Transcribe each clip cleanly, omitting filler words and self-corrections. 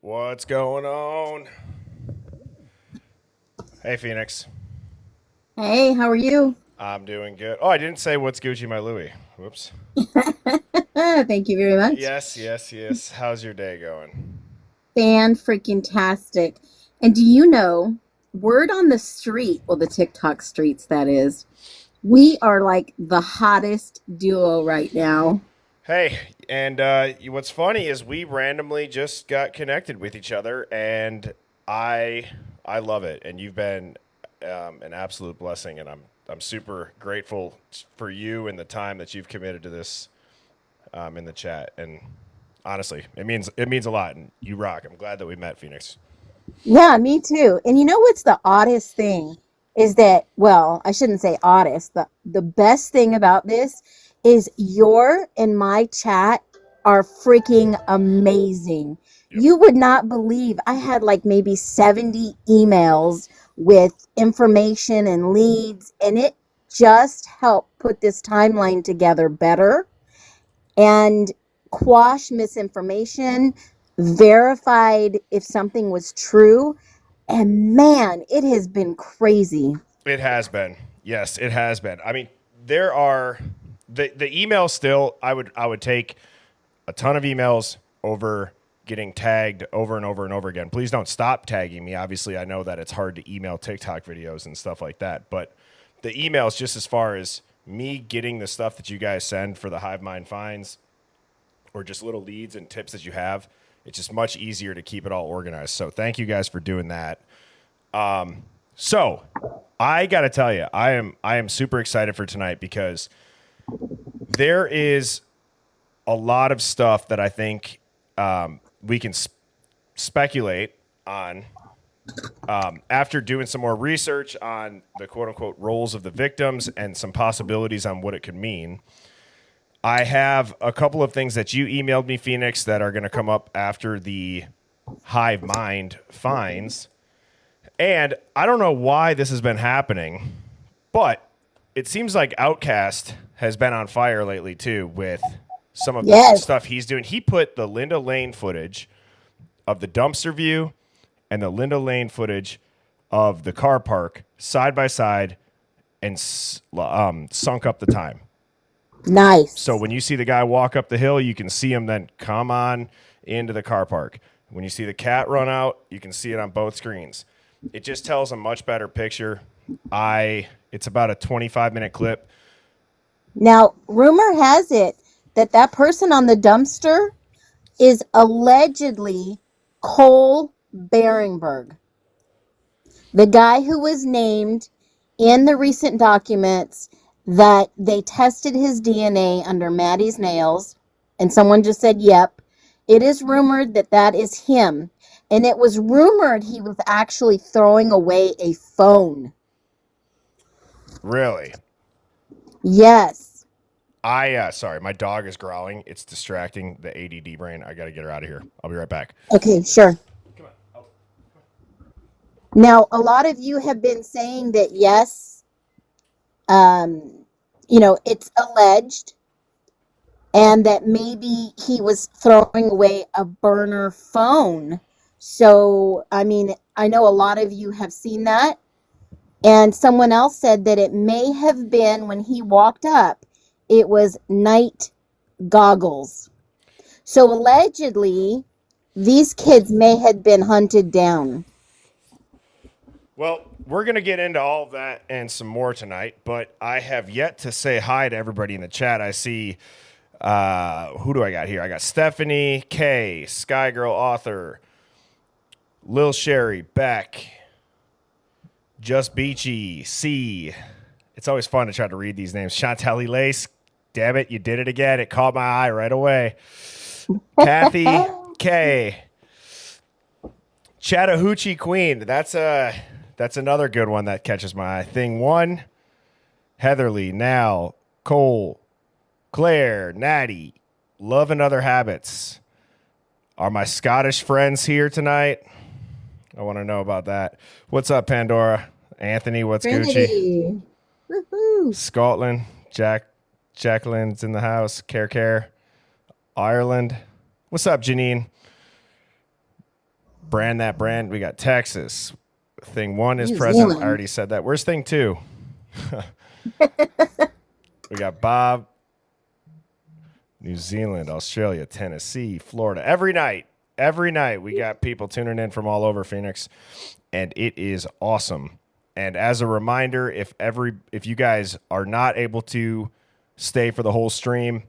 What's going on? Hey, Phoenix. Hey, how are you? I'm doing good. Oh, I didn't say what's Gucci my Louie. Whoops. Thank you very much. Yes. How's your day going? Fan freaking tastic. And do you know, word on the street, well, the TikTok streets, that is, we are like the hottest duo right now. Hey, and what's funny is we randomly just got connected with each other, and I I love it. And you've been an absolute blessing, and I'm super grateful for you and the time that you've committed to this in the chat. And honestly, it means a lot, and you rock. I'm glad that we met, Phoenix. Yeah, me too. And you know what's the oddest thing is that, well, I shouldn't say oddest. The best thing about this is your and my chat are freaking amazing. Yep. You would not believe I had like maybe 70 emails with information and leads, and it just helped put this timeline together better and quash misinformation, verified if something was true. And man, it has been crazy. It has been. Yes, it has been. I mean, there are the emails still I would take a ton of emails over getting tagged over and over and over again. Please don't stop tagging me. Obviously, I know that it's hard to email TikTok videos and stuff like that, but the emails just as far as me getting the stuff that you guys send for the Hive Mind finds or just little leads and tips that you have, it's just much easier to keep it all organized. So, thank you guys for doing that. So, I got to tell you, I am super excited for tonight because there is a lot of stuff that I think we can speculate on after doing some more research on the quote unquote roles of the victims and some possibilities on what it could mean. I have a couple of things that you emailed me, Phoenix, that are going to come up after the Hive Mind finds. And I don't know why this has been happening, but it seems like Outcast has been on fire lately too with some of the Yes. stuff he's doing. He put the Linda Lane footage of the dumpster view and the Linda Lane footage of the car park side by side and sunk up the time. So Nice. when you see the guy walk up the hill, you can see him then come on into the car park. When you see the cat run out, you can see it on both screens. It just tells a much better picture. It's about a 25-minute clip. Now, rumor has it that that person on the dumpster is allegedly Cole Beringberg, the guy who was named in the recent documents that they tested his DNA under Maddie's nails, and someone just said, yep, it is rumored that that is him. And it was rumored he was actually throwing away a phone. Really. Yes. Sorry, my dog is growling. It's distracting the ADD brain. I got to get her out of here. I'll be right back. Okay, sure. Now, a lot of you have been saying that, yes, it's alleged and that maybe he was throwing away a burner phone. So, I mean, I know a lot of you have seen that. And someone else said that it may have been when he walked up, it was night goggles. So, allegedly, these kids may have been hunted down. Well, we're going to get into all of that and some more tonight, but I have yet to say hi to everybody in the chat. I see, who do I got here? I got Stephanie, Kay, Skygirl Author, Lil Sherry, Beck, Just Beachy, C. It's always fun to try to read these names. Chantelly Lace, damn it, you did it again. It caught my eye right away. Kathy K. Chattahoochee Queen. That's another good one that catches my eye. Thing one, Heatherly, Nal, Cole, Claire, Natty, Love and Other Habits. Are my Scottish friends here tonight? I want to know about that. What's up, Pandora? Anthony, what's Gucci? Trinity. Woohoo. Scotland, Jacqueline's in the house. Care. Ireland. What's up, Janine? brand that brand. We got Texas. Thing 1 is New present. I Zealand. already said that. Where's thing 2? We got Bob, New Zealand, Australia, Tennessee, Florida. Every night we got people tuning in from all over Phoenix, and it is awesome. And as a reminder, if you guys are not able to stay for the whole stream,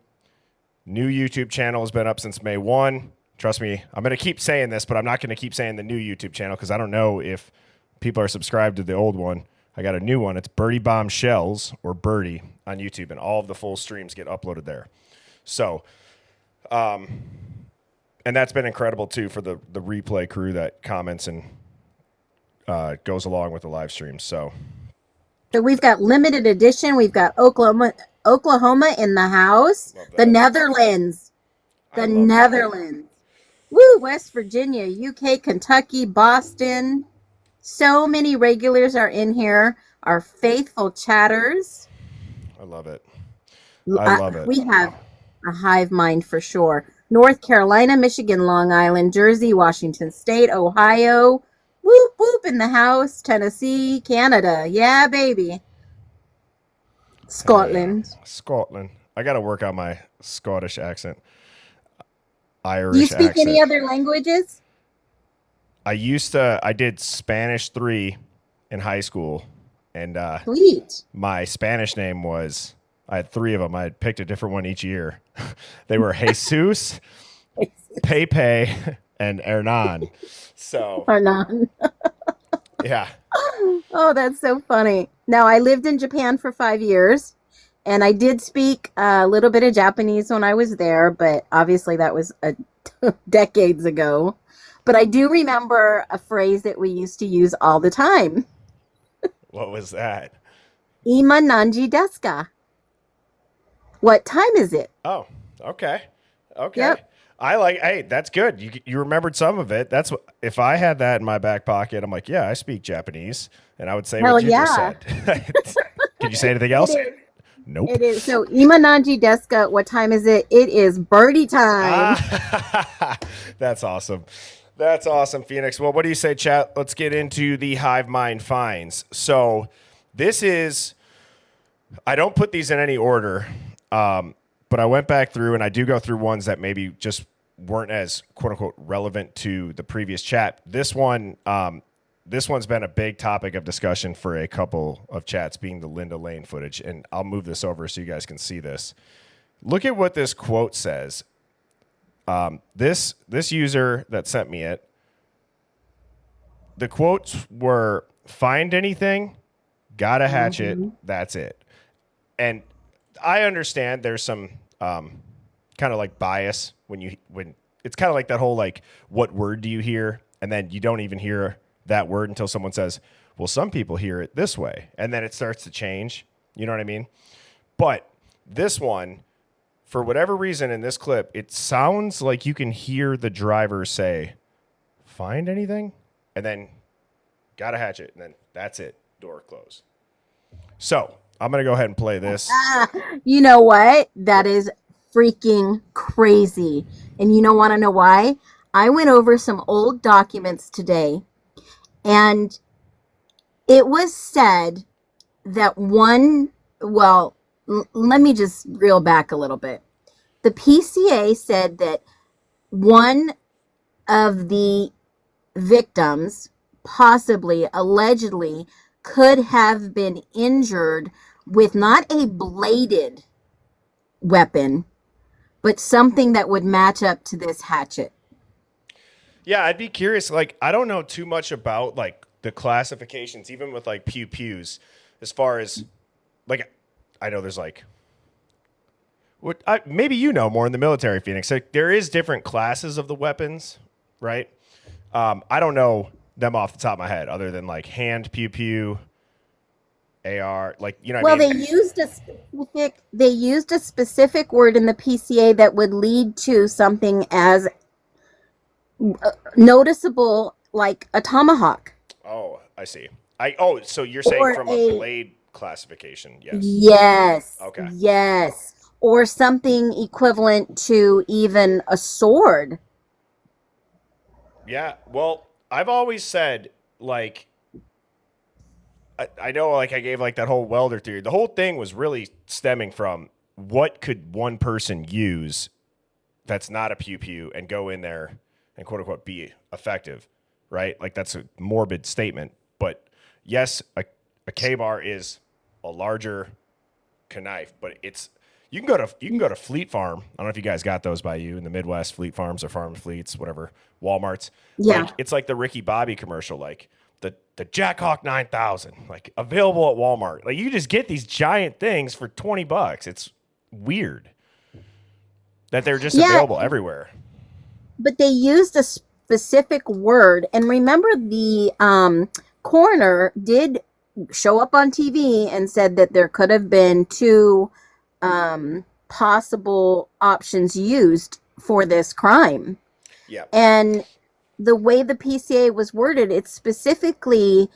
new YouTube channel has been up since May 1. Trust me, I'm going to keep saying this, but I'm not going to keep saying the new YouTube channel because I don't know if people are subscribed to the old one. I got a new one. It's Birdie Bomb Shells or Birdie on YouTube, and all of the full streams get uploaded there. So, and that's been incredible too for the replay crew that comments and goes along with the live streams. So we've got limited edition. We've got Oklahoma in the house. The Netherlands. The Netherlands. Woo! West Virginia, UK, Kentucky, Boston. So many regulars are in here. Our faithful chatters. I love it. I love it. We have a hive mind for sure. North Carolina, Michigan, Long Island, Jersey, Washington State, Ohio. Whoop, whoop in the house. Tennessee, Canada. Yeah, baby. Scotland. Scotland. I got to work on my Scottish accent. Irish Do you speak accent. any other languages? I did Spanish 3 in high school, and Sweet. my Spanish name was, I had 3 of them. I had picked a different one each year. They were Jesus, Pepe, and Hernan. So, Hernan. yeah. Oh, that's so funny. Now, I lived in Japan for 5 years, and I did speak a little bit of Japanese when I was there, but obviously that was decades ago. But I do remember a phrase that we used to use all the time. What was that? Ima nanji desu ka? What time is it? Oh, okay. Okay. Yep. Hey, that's good. You remembered some of it. That's what, if I had that in my back pocket, I'm like, yeah, I speak Japanese. And I would say Hell what you yeah. just said. Can you say anything else? Nope. It is. So, Ima nanji desu ka, what time is it? It is birdie time. That's awesome. That's awesome, Phoenix. Well, what do you say, chat? Let's get into the Hive Mind finds. So this is, I don't put these in any order, but I went back through and I do go through ones that maybe just weren't as quote unquote relevant to the previous chat. This one's been a big topic of discussion for a couple of chats, being the Linda Lane footage. And I'll move this over so you guys can see this. Look at what this quote says. This user that sent me it, the quotes were, find anything, got a hatchet, that's it. And I understand there's some kind of like bias when it's kind of like that whole like, what word do you hear? And then you don't even hear that word until someone says, well, some people hear it this way. And then it starts to change. You know what I mean? But this one, for whatever reason in this clip, it sounds like you can hear the driver say, find anything? And then got a hatchet. And then that's it. Door closed. So I'm going to go ahead and play this. You know what? That is freaking crazy. And you don't want to know why? I went over some old documents today, and it was said that let me just reel back a little bit. The PCA said that one of the victims, possibly, allegedly, could have been injured with not a bladed weapon, but something that would match up to this hatchet. Yeah, I'd be curious. Like, I don't know too much about like the classifications, even with like pew-pews, as far as like, I know there's like, maybe you know more in the military, Phoenix. Like, there is different classes of the weapons, right? I don't know them off the top of my head, other than like hand pew-pew, AR, like, you know what I mean? They used a specific word in the PCA that would lead to something as noticeable, like a tomahawk. Oh, I see. So you're saying Or from a blade classification? Yes. Yes. Okay. Yes. Or something equivalent to even a sword. Yeah. Well, I've always said, like, I know, like, I gave, like, that whole welder theory. The whole thing was really stemming from what could one person use that's not a pew-pew and go in there and, quote-unquote, be effective, right? Like, that's a morbid statement. But, yes, a K-bar is a larger knife, but it's... You can go to Fleet Farm. I don't know if you guys got those by you in the Midwest, Fleet Farms or Farm Fleets, whatever, Walmarts. Yeah. Like, it's like the Ricky Bobby commercial, like the Jackhawk 9000, like available at Walmart. Like, you just get these giant things for $20. It's weird that they're just available everywhere. But they used a specific word, and remember the coroner did show up on TV and said that there could have been two possible options used for this crime. Yeah. And the way the PCA was worded, it's specifically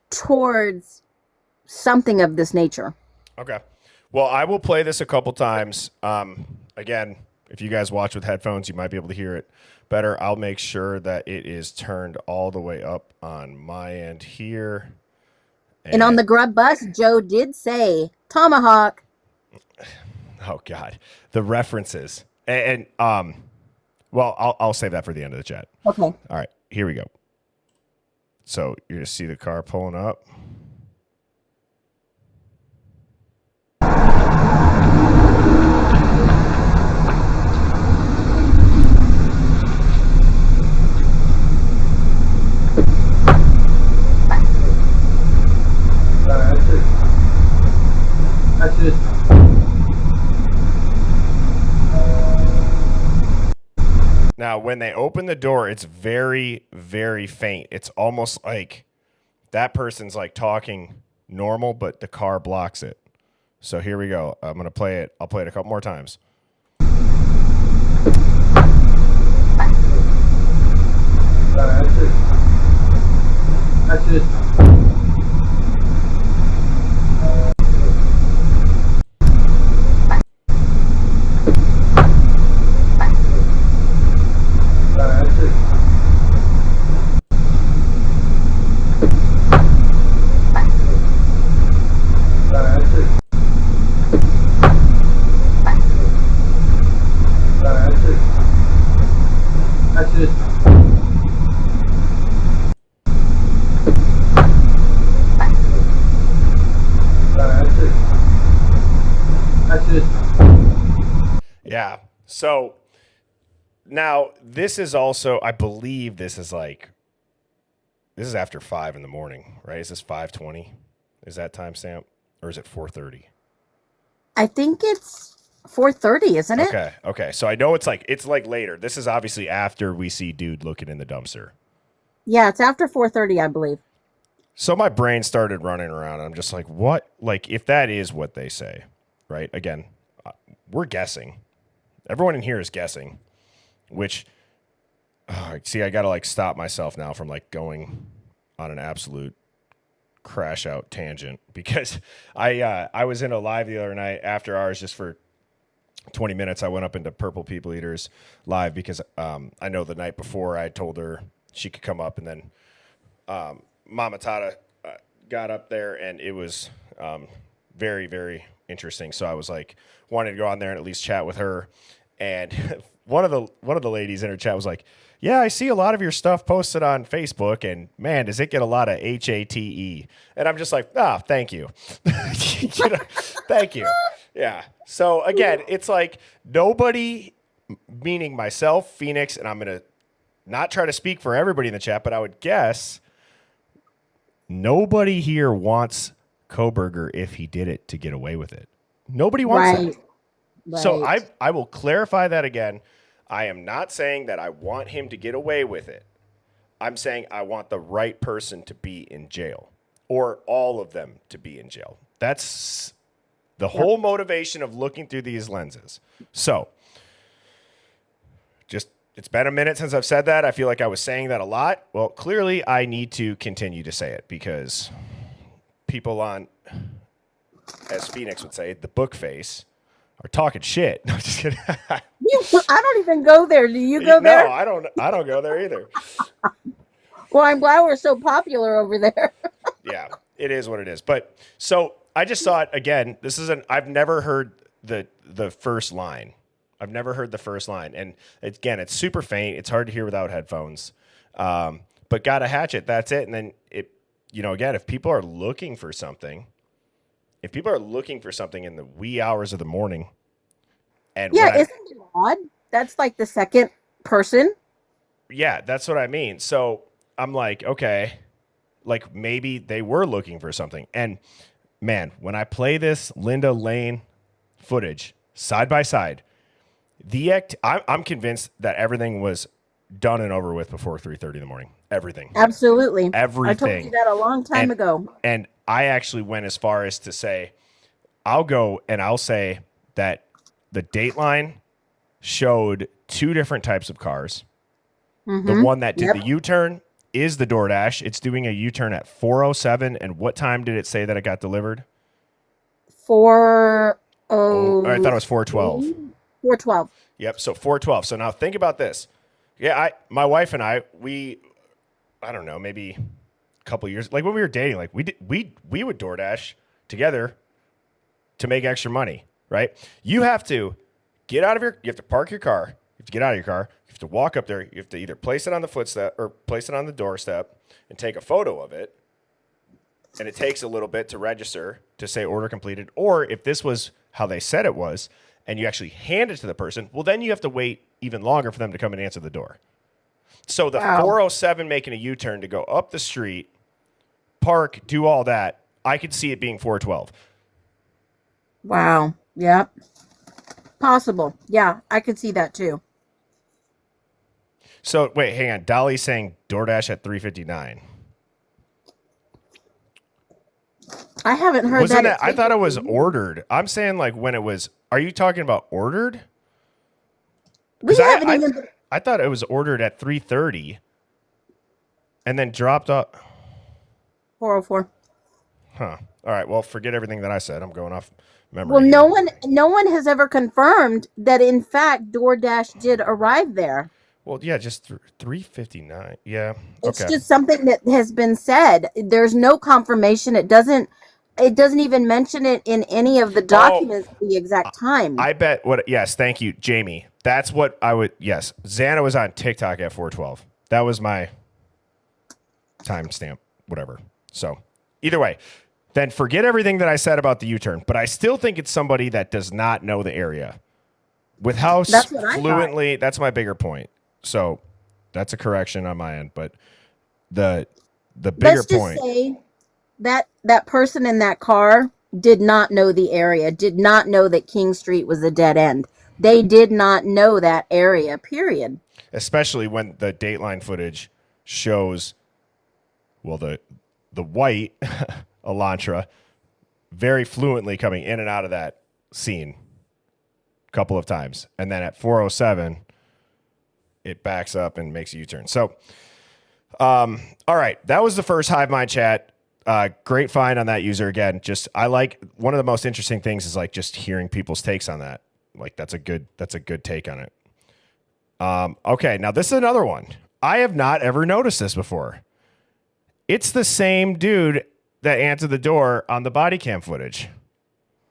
towards something of this nature. Okay. Well, I will play this a couple times. Again, if you guys watch with headphones, you might be able to hear it better. I'll make sure that it is turned all the way up on my end here. And on the Grub Bus, Joe did say tomahawk. Oh God, the references and well, I'll save that for the end of the chat. Okay. All right, here we go. So you're gonna see the car pulling up. That's it. Now, when they open the door, it's very, very faint. It's almost like that person's like talking normal, but the car blocks it. So here we go. I'm going to play it. I'll play it a couple more times. That's it. That's it. Yeah. So now this is also, I believe this is after 5 in the morning, right? Is this 5:20? Is that timestamp, or is it 4:30? I think it's 4:30, isn't it? Okay. So I know it's like later. This is obviously after we see dude looking in the dumpster. Yeah, it's after 4:30, I believe. So my brain started running around, and I'm just like, what? Like, if that is what they say, right? Again, we're guessing. Everyone in here is guessing, which, see, I got to like stop myself now from like going on an absolute crash out tangent, because I was in a live the other night after hours just for 20 minutes. I went up into Purple People Eaters live because I know the night before I told her she could come up, and then Mama Tata got up there, and it was very, very interesting. So I was like, wanted to go on there and at least chat with her. And one of the ladies in her chat was like, yeah, I see a lot of your stuff posted on Facebook, and man, does it get a lot of HATE. And I'm just like, thank you. Thank you. Yeah. So again, it's like nobody, meaning myself, Phoenix, and I'm going to not try to speak for everybody in the chat, but I would guess nobody here wants Koberger if he did it to get away with it. Nobody wants that. Right. So I will clarify that again. I am not saying that I want him to get away with it. I'm saying I want the right person to be in jail, or all of them to be in jail. That's the whole motivation of looking through these lenses. So it's been a minute since I've said that. I feel like I was saying that a lot. Well, clearly I need to continue to say it, because people on, as Phoenix would say, the book face are talking shit. No, I'm just kidding. I don't even go there. Do you go there? No, I don't go there either. Well, I'm glad we're so popular over there. Yeah, it is what it is. But so I just saw it again. I've never heard the first line. I've never heard the first line. And again, it's super faint. It's hard to hear without headphones. But got a hatchet. That's it. And then again, if people are looking for something in the wee hours of the morning, and Yeah, isn't it odd? That's like the second person. yeah, that's what I mean. So I'm like, okay, like maybe they were looking for something. And man, when I play this Linda Lane footage side by side, I'm convinced that everything was done and over with before 3:30 in the morning. Everything. Absolutely. Everything. I told you that a long time ago. And I actually went as far as to say, I'll say that the Dateline showed two different types of cars. The one that did the U-turn is the DoorDash. It's doing a U-turn at 4:07. And what time did it say that it got delivered? 4:00. I thought it was 4:12. 4:12. Yep. So 4:12. So now think about this. Yeah, my wife and I don't know, maybe a couple years, like when we were dating, like we would DoorDash together to make extra money, right? You have to you have to park your car, you have to get out of your car, you have to walk up there, you have to either place it on the footstep or place it on the doorstep and take a photo of it. And it takes a little bit to register to say order completed. Or if this was how they said it was, and you actually hand it to the person, well, then you have to wait even longer for them to come and answer the door. So the 4:07 making a U-turn to go up the street, park, do all that, I could see it being 4:12. Wow. Yep. Possible. Yeah, I could see that too. So wait, hang on. Dolly's saying DoorDash at 3:59. I haven't heard that. I thought it was ordered. I'm saying like when it was. Are you talking about ordered? We haven't even. I thought it was ordered at 3:30, and then dropped off. 4:04. Huh. All right. Well, forget everything that I said. I'm going off memory. Well, no one has ever confirmed that in fact DoorDash did arrive there. Well, yeah, just 3:59. Yeah. It's Okay. just something that has been said. There's no confirmation. It doesn't even mention it in any of the documents the exact time. I bet yes, thank you, Jamie. That's what I would yes. Xana was on TikTok at 4:12. That was my timestamp, whatever. So either way, then forget everything that I said about the U-turn. But I still think it's somebody that does not know the area. With how fluently, that's my bigger point. So that's a correction on my end. But the bigger Let's just point. say that person in that car did not know the area, did not know that King Street was a dead end. They did not know that area, period. Especially when the Dateline footage shows, well, the white Elantra very fluently coming in and out of that scene a couple of times. And then at 4:07, it backs up and makes a U-turn. So, all right, that was the first Hive Mind chat. Great find on that user again. Just I like one of the most interesting things is like just hearing people's takes on that. Like that's a good take on it. Okay, now this is another one. I have not ever noticed this before. It's the same dude that answered the door on the body cam footage.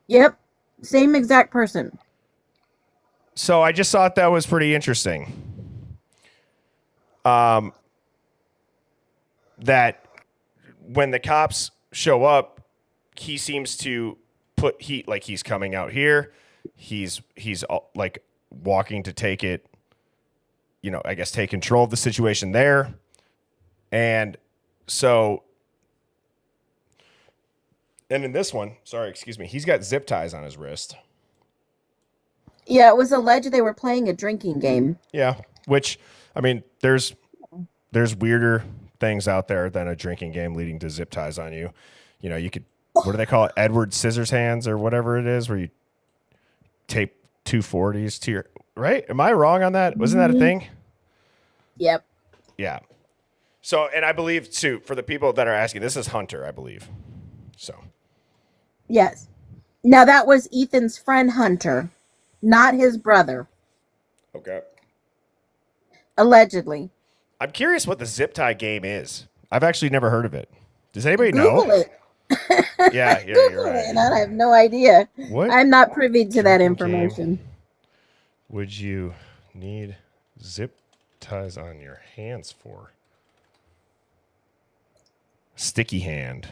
Yep, same exact person. So I just thought that was pretty interesting. That when the cops show up, he seems to put heat like he's coming out here. He's like walking to take it, I guess take control of the situation there. And so, and in this one, he's got zip ties on his wrist. Yeah, it was alleged they were playing a drinking game. Yeah, which, I mean, there's weirder things out there than a drinking game leading to zip ties on you. You could, what do they call it? Edward Scissorhands or whatever it is, where you tape 240s to your, right? Am I wrong on that? Wasn't that a thing? Yep. Yeah. So, and I believe too, for the people that are asking, this is Hunter, I believe. So. Yes. Now that was Ethan's friend Hunter, not his brother. Okay. Allegedly. I'm curious what the zip tie game is. I've actually never heard of it. Does anybody Google know? it. Yeah, Google you're it, right. and I have no idea. What I'm not privy to that drinking game information. would you need zip ties on your hands for? Sticky hand.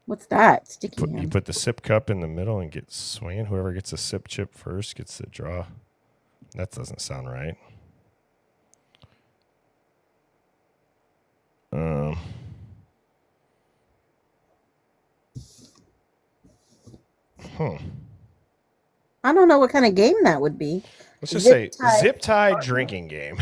What's that? Sticky You hand. put the sip cup in the middle and get swinging. Whoever gets a sip chip first gets the draw. That doesn't sound right. I don't know what kind of game that would be. Let's just Zip say tie. zip tie drinking game.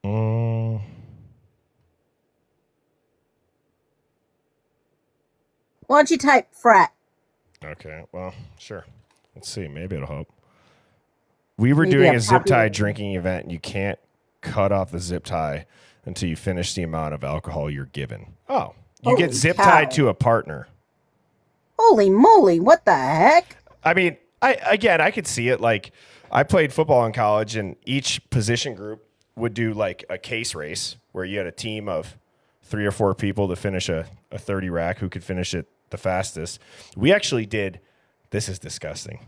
Mm, Why don't you type frat? okay, well, sure. Let's see. Maybe it'll help. We were Maybe doing a a zip tie popular- drinking event, and you can't cut off the zip tie until you finish the amount of alcohol you're given. Oh, you get Holy zip cow. tied to a partner. Holy moly! What the heck? I mean, I could see it. Like, I played football in college, and each position group would do like a case race where you had a team of 3 or 4 people to finish a 30 rack who could finish it the fastest. We actually did. This is disgusting.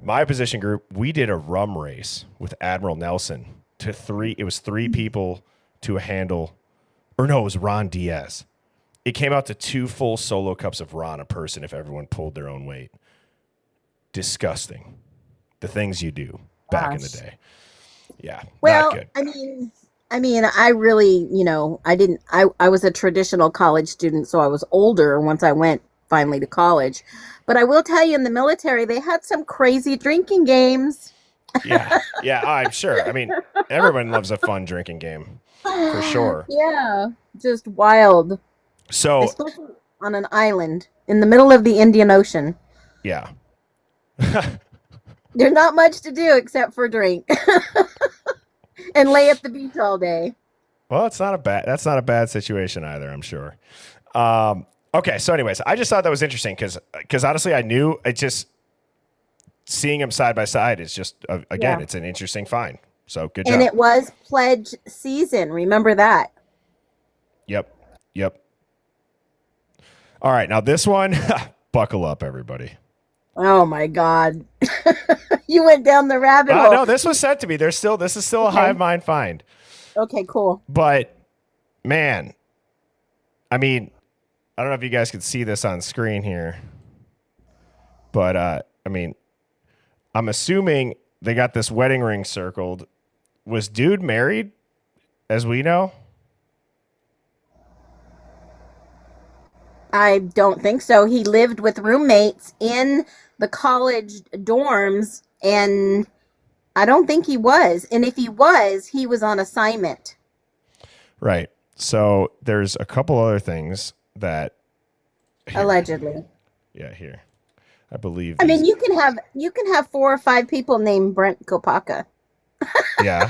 My position group, we did a rum race with Admiral Nelson to 3. It was 3 people to a handle, or no, it was Ron Diaz. It came out to 2 full solo cups of Ron a person if everyone pulled their own weight. Disgusting. The things you do back in the Gosh. day. Yeah, Well, not good. I mean, I really, I was a traditional college student, so I was older once I went finally to college. But I will tell you, in the military, they had some crazy drinking games. Yeah, I'm sure. I mean, everyone loves a fun drinking game, for sure. Yeah, just wild. So, Especially on an island in the middle of the Indian Ocean. yeah. There's not much to do except for drink and lay at the beach all day. Well, that's not a bad situation either, I'm sure. Okay, so anyways, I just thought that was interesting because honestly, I knew it just seeing them side by side is just again, Yeah. it's an interesting find. So good And job. it was pledge season. Remember that. Yep. All right, now this one, buckle up, everybody. Oh my God. You went down the rabbit Oh hole. no, this was sent to me. This is still a Okay. Hive Mind find. Okay, cool. But man, I mean, I don't know if you guys can see this on screen here, but I mean, I'm assuming they got this wedding ring circled. Was dude married, as we know? I don't think so. He lived with roommates in the college dorms, and I don't think he was. And if he was on assignment. Right. So there's a couple other things that here. Allegedly. Yeah, here. I believe. I mean, these- you can have 4 or 5 people named Brent Kopaka. yeah,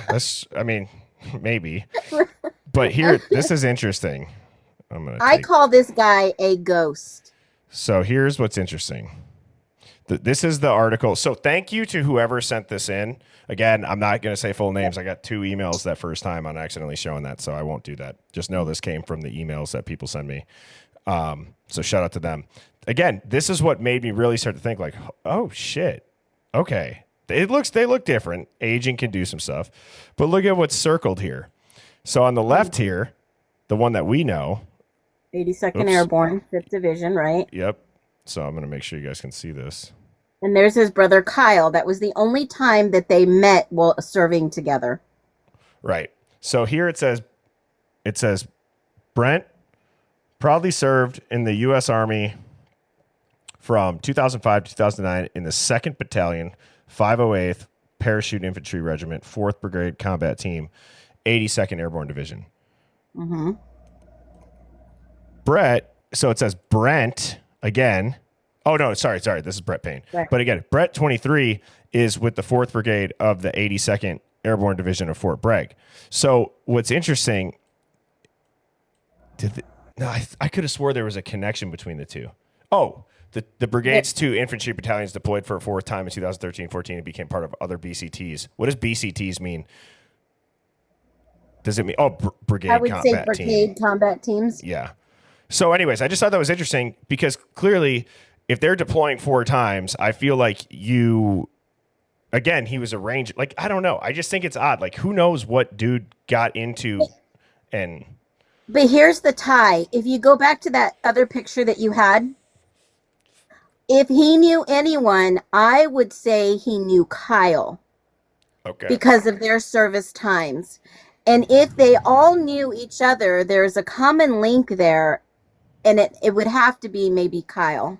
maybe. But here, this is interesting. I call this guy a ghost. So here's what's interesting. This is the article. So thank you to whoever sent this in. Again, I'm not going to say full names. I got 2 emails that first time on accidentally showing that, so I won't do that. Just know this came from the emails that people send me. So shout out to them. Again, this is what made me really start to think like, oh shit. Okay. They look different. Aging can do some stuff. But look at what's circled here. So on the left here, the one that we know. 82nd Oops. Airborne, 5th Division, right? Yep. So I'm going to make sure you guys can see this. And there's his brother Kyle. That was the only time that they met while serving together. Right. So here it says Brent proudly served in the U.S. Army from 2005 to 2009 in the 2nd Battalion, 508th Parachute Infantry Regiment, 4th Brigade Combat Team, 82nd Airborne Division. Mm-hmm. Brett, so it says Brent again. Oh, no, sorry. This is Brett Payne. Right. But again, Brett 23 is with the 4th Brigade of the 82nd Airborne Division of Fort Bragg. So what's interesting, I could have swore there was a connection between the two. Oh, The brigade's 2 infantry battalions deployed for a fourth time in 2013-14 and became part of other BCTs. What does BCTs mean? Does it mean brigade I would say combat brigade team? combat teams. Yeah. So, anyways, I just thought that was interesting because clearly, if they're deploying 4 times, I feel like again, he was arranged. Like, I don't know. I just think it's odd. Like, who knows what dude got into and. But here's the tie. If you go back to that other picture that you had, if he knew anyone, I would say he knew Kyle. Okay. Because of their service times. And if they all knew each other, there's a common link there, and it would have to be maybe Kyle.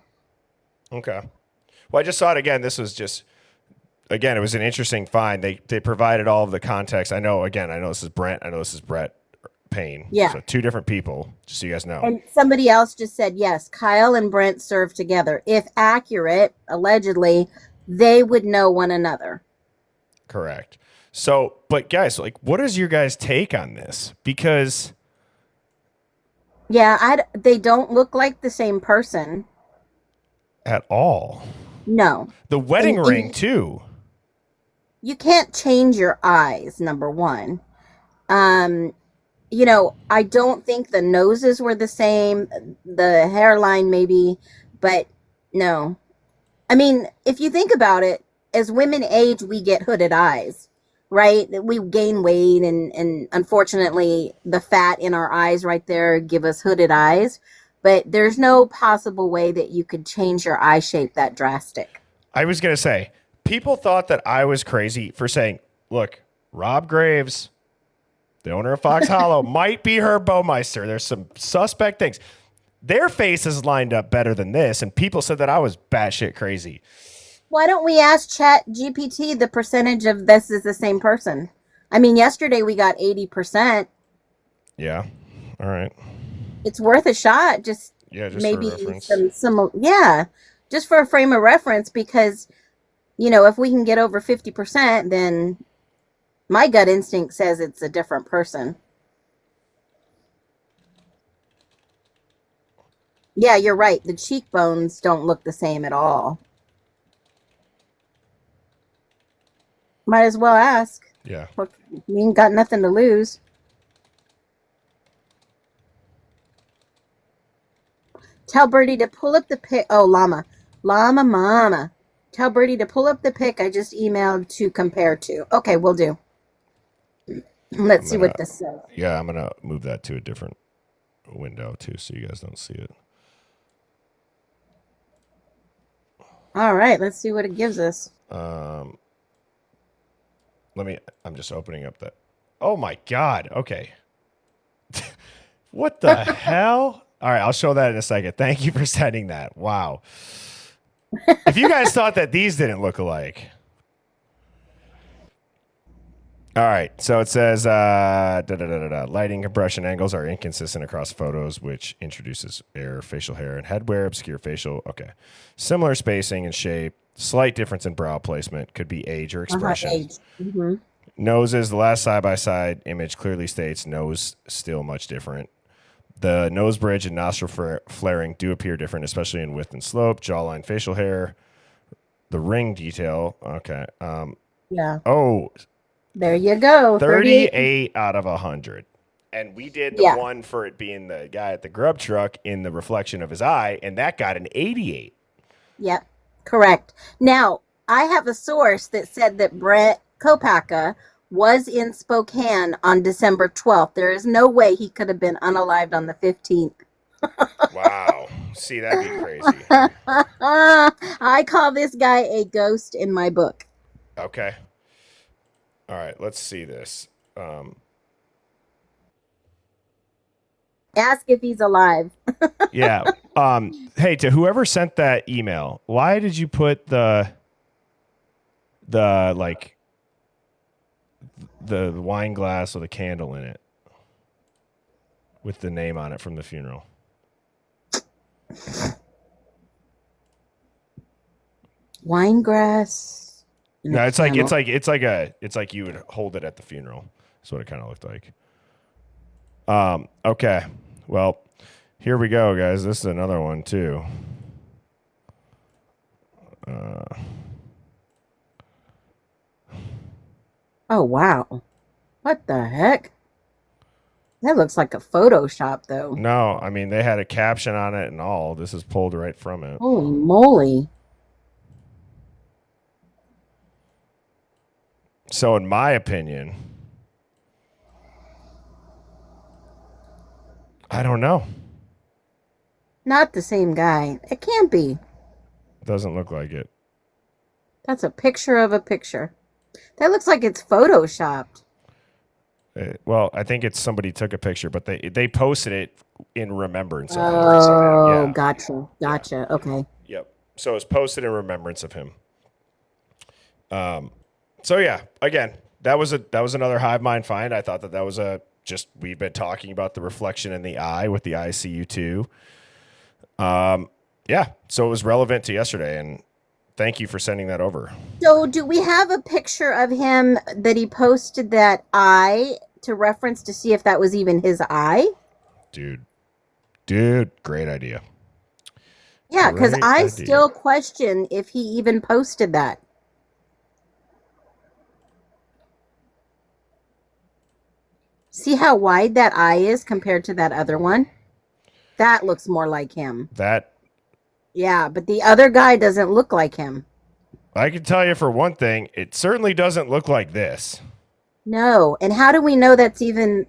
Okay. Well, I just saw it again. This was just, again, it was an interesting find. They provided all of the context. I know this is Brent. I know this is Brett Payne. Yeah. So 2 different people, just so you guys know. And somebody else just said, yes, Kyle and Brent served together. If accurate, allegedly, they would know one another. Correct. So, but guys, like, what is your guys' take on this? Because they don't look like the same person. At all. No. The wedding ring, too. You can't change your eyes, number one. I don't think the noses were the same, the hairline maybe, but no. I mean, if you think about it, as women age, we get hooded eyes. Right? We gain weight and unfortunately the fat in our eyes right there give us hooded eyes. But there's no possible way that you could change your eye shape that drastic. I was going to say, people thought that I was crazy for saying, look, Rob Graves, the owner of Fox Hollow, might be Herb Baumeister. There's some suspect things. Their faces lined up better than this, and people said that I was batshit crazy. Why don't we ask Chat GPT the percentage of this is the same person? I mean, yesterday we got 80%. Yeah. All right. It's worth a shot. Just maybe some just for a frame of reference, because, if we can get over 50%, then my gut instinct says it's a different person. Yeah, you're right. The cheekbones don't look the same at all. Might as well ask. Yeah. We ain't got nothing to lose. Tell Birdie to pull up the pic. Oh, Llama Mama. Tell Birdie to pull up the pic I just emailed to compare to. Okay, we'll do. Let's see what this says. Yeah, I'm going to move that to a different window, too, so you guys don't see it. All right, let's see what it gives us. I'm just opening up that. Oh my God. Okay. What the hell? All right. I'll show that in a second. Thank you for sending that. Wow. If you guys thought that these didn't look alike. All right. So it says, lighting compression angles are inconsistent across photos, which introduces error, facial hair and head wear, obscure facial. Okay. Similar spacing and shape. Slight difference in brow placement, could be age or expression. Age. Mm-hmm. Noses, the last side-by-side image clearly states nose still much different. The nose bridge and nostril flaring do appear different, especially in width and slope, jawline, facial hair. The ring detail, okay. Yeah. Oh. There you go. 38 out of 100. And we did the one for it being the guy at the grub truck in the reflection of his eye, and that got an 88. Yep. Correct. Now, I have a source that said that Brett Kopaka was in Spokane on December 12th. There is no way he could have been unalived on the 15th. Wow. See, that'd be crazy. I call this guy a ghost in my book. Okay. All right, let's see this. Ask if he's alive. Yeah. Hey, to whoever sent that email, why did you put the wine glass with a candle in it with the name on it from the funeral? Wine grass. No, it's like you would hold it at the funeral. That's what it kind of looked like. Okay. Well, here we go, guys. This is another one too. Oh, wow. What the heck? That looks like a Photoshop, though. No, I mean, they had a caption on it and all. This is pulled right from it. Holy moly. So, in my opinion, I don't know. Not the same guy. It can't be. Doesn't look like it. That's a picture of a picture. That looks like it's Photoshopped. Well, I think it's somebody took a picture, but they posted it in remembrance of him. Oh, Yeah. gotcha. Gotcha. Okay. Yep. So it's posted in remembrance of him. So yeah, again, that was another Hive Mind find. I thought that was we've been talking about the reflection in the eye with the ICU2. Yeah, so it was relevant to yesterday, and thank you for sending that over. So, do we have a picture of him that he posted that eye to reference to see if that was even his eye? Dude, great idea. Yeah, because Great I idea. still question if he even posted that. See how wide that eye is compared to that other one? That looks more like him. Yeah, but the other guy doesn't look like him. I can tell you for one thing, it certainly doesn't look like this. No. And how do we know that's even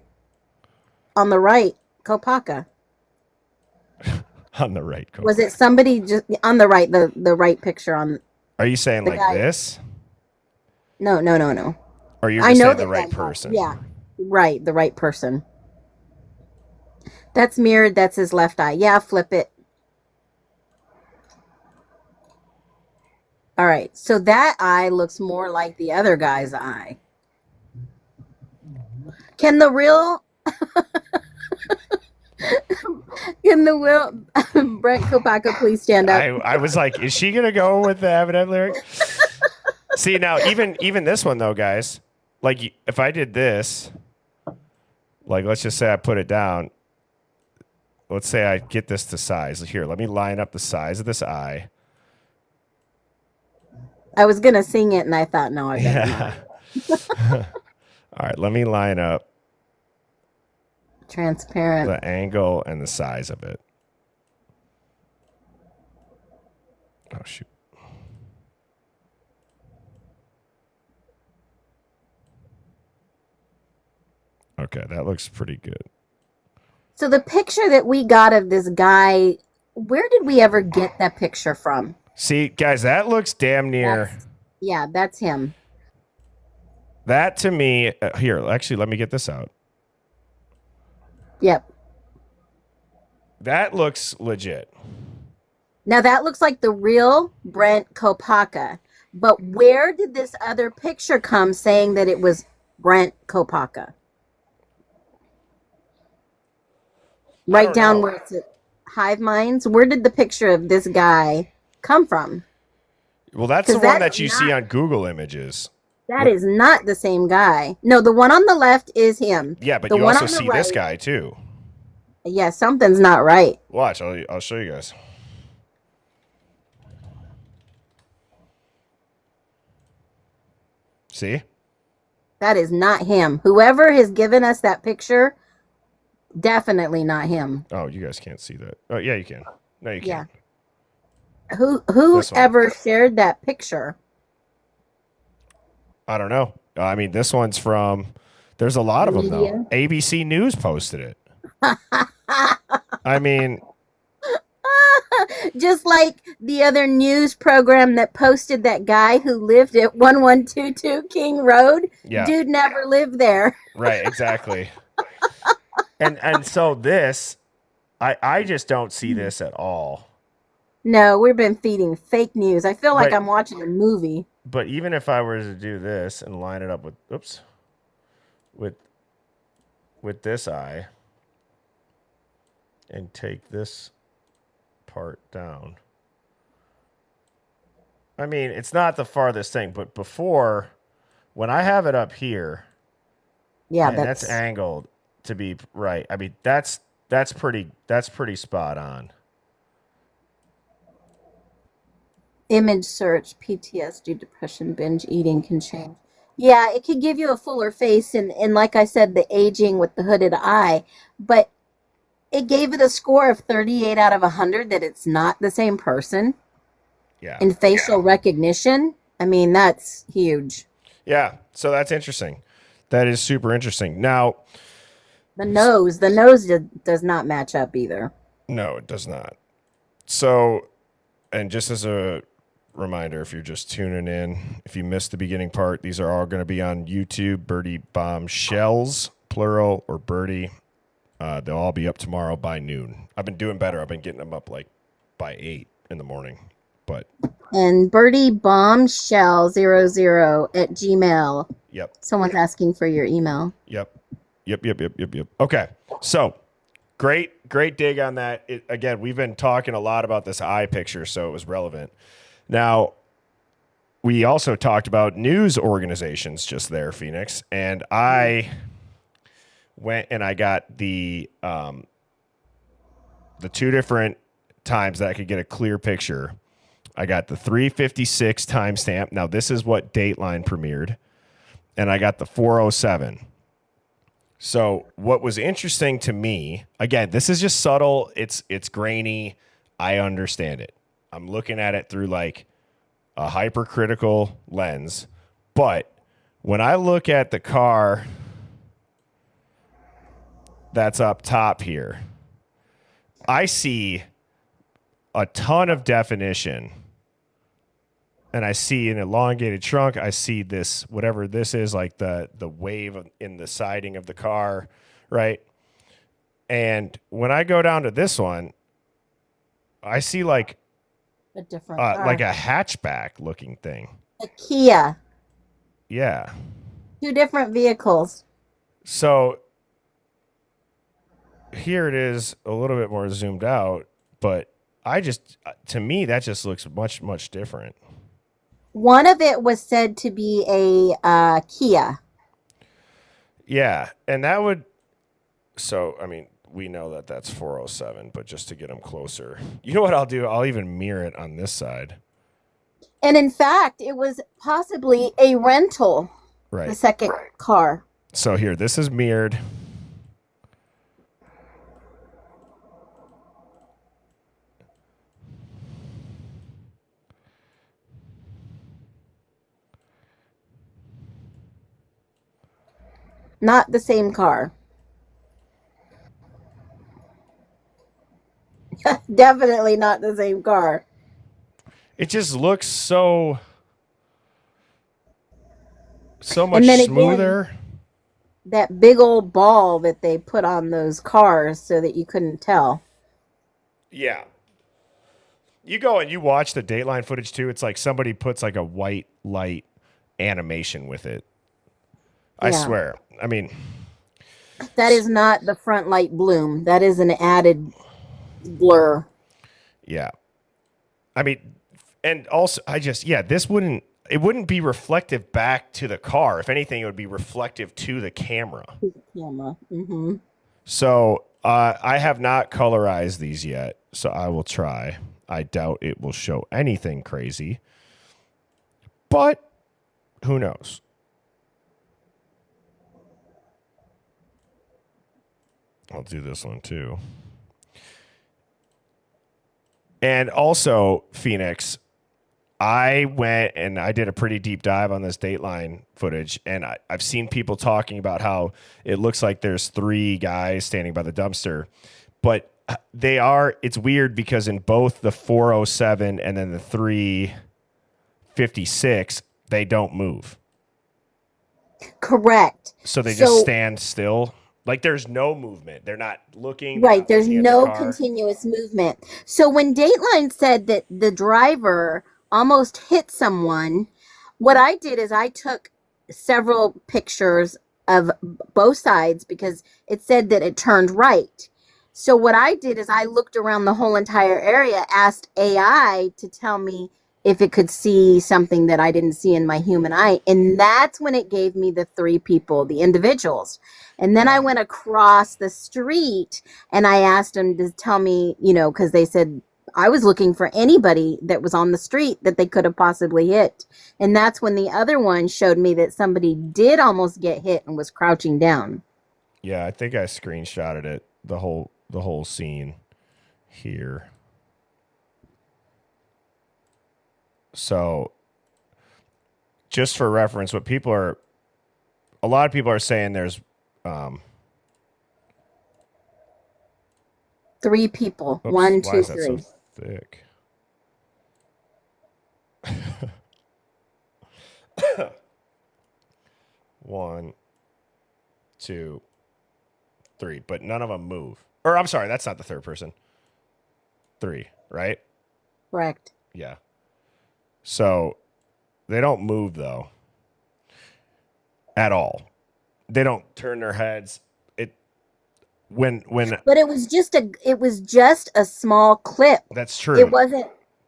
on the right, Kopaka? On the right. Was it somebody just on the right, the right picture on? Are you saying like guy? this? No. Or you're just saying the right person? Yeah, right, the right person. That's mirrored. That's his left eye. Yeah, flip it. All right, so that eye looks more like the other guy's eye. Can the real Brent Kopaka please stand up? I was like, is she gonna go with the Eminem lyric? See, now even this one though, guys, like if I did this, like let's just say I put it down. Let's say I get this to size. Here, let me line up the size of this eye. I was gonna sing it, and I thought, no, I better not. All right, let me line up Transparent. the angle and the size of it. Oh shoot. Okay, that looks pretty good. So the picture that we got of this guy, where did we ever get that picture from? See, guys, that looks damn near. That's him. That to me, here, actually, let me get this out. Yep. That looks legit. Now that looks like the real Brent Kopaka. But where did this other picture come saying that it was Brent Kopaka? Right down where it's at Hive Minds. Where did the picture of this guy come from? Well, that's the one that you see on Google Images. That is not the same guy. No, the one on the left is him. Yeah, but you also see this guy too. Yeah, something's not right. Watch, I'll show you guys. See? That is not him. Whoever has given us that picture, definitely not him. Oh, you guys can't see that. Oh, yeah, you can. No, you can't. Whoever shared that picture? I don't know. I mean, this one's from. There's a lot of them though. ABC News posted it. I mean, just like the other news program that posted that guy who lived at 1122 King Road. Yeah. Dude never lived there. Right, exactly. and so this, I just don't see this at all. No, we've been feeding fake news. I feel like I'm watching a movie. But even if I were to do this and line it up with this eye and take this part down. I mean, it's not the farthest thing, but before, when I have it up here, yeah, that's angled to be right. I mean, that's pretty spot on. Image search, PTSD, depression, binge eating can change. Yeah, it could give you a fuller face and like I said, the aging with the hooded eye, but it gave it a score of 38 out of 100 that it's not the same person. Yeah. In facial recognition, I mean, that's huge. Yeah. So that's interesting. That is super interesting. Now, The nose does not match up either. no, it does not. So, and just as a reminder, if you're just tuning in, if you missed the beginning part, these are all going to be on YouTube. Birdie Bomb Shells, plural, or Birdie. They'll all be up tomorrow by noon. I've been doing better. I've been getting them up like by 8 in the morning. But And Birdie Bombshell00 at Gmail. yep, Someone's asking for your email. yep. Okay, so great dig on that. Again, we've been talking a lot about this eye picture, so it was relevant. Now, we also talked about news organizations just there, Phoenix, and I went and I got the 2 different times that I could get a clear picture. I got the 356 timestamp. Now, this is what Dateline premiered, and I got the 407. So what was interesting to me, again, this is just subtle. It's grainy. I understand it. I'm looking at it through like a hypercritical lens. But when I look at the car that's up top here, I see a ton of definition. And I see an elongated trunk. I see this, whatever this is, like the wave in the siding of the car, right? And when I go down to this one, I see like A different car. like a hatchback looking thing. A Kia. Yeah. 2 different vehicles. So here it is, a little bit more zoomed out, but to me, that just looks much, much different. One of it was said to be a Kia. Yeah, and that would. So I mean, we know that that's 407, but just to get them closer, you know what I'll do? I'll even mirror it on this side. And in fact, it was possibly a rental. Right. The second car. So here, this is mirrored. Not the same car. Definitely not the same car. It just looks so much And then smoother. Again, that big old ball that they put on those cars so that you couldn't tell. Yeah. You go and you watch the Dateline footage too. It's like somebody puts like a white light animation with it. I swear. I mean, that is not the front light bloom. That is an added blur. Yeah. I mean, and also this wouldn't be reflective back to the car. If anything, it would be reflective to the camera. Mm-hmm. So I have not colorized these yet, so I will try. I doubt it will show anything crazy, but who knows? I'll do this one too. And also, Phoenix, I went and I did a pretty deep dive on this Dateline footage, and I've seen people talking about how it looks like there's 3 guys standing by the dumpster, but it's weird because in both the 407 and then the 356, they don't move. Correct. So they just stand still. Like there's no movement. They're not looking. Right. There's no car. continuous movement. So when Dateline said that the driver almost hit someone, what I did is I took several pictures of both sides because it said that it turned right. So what I did is I looked around the whole entire area, asked AI to tell me if it could see something that I didn't see in my human eye. And that's when it gave me the 3 people, the individuals. And then I went across the street and I asked them to tell me, because they said I was looking for anybody that was on the street that they could have possibly hit. And that's when the other one showed me that somebody did almost get hit and was crouching down. Yeah, I think I screenshotted it, the whole scene here. So, just for reference, a lot of people are saying there's 3 people. oops, 1, why 2, is that 3. so thick? One, 2, 3, but none of them move. Or I'm sorry, that's not the third person. 3, right? Correct. Yeah. So they don't move though. At all. They don't turn their heads. When But it was just a small clip. that's true.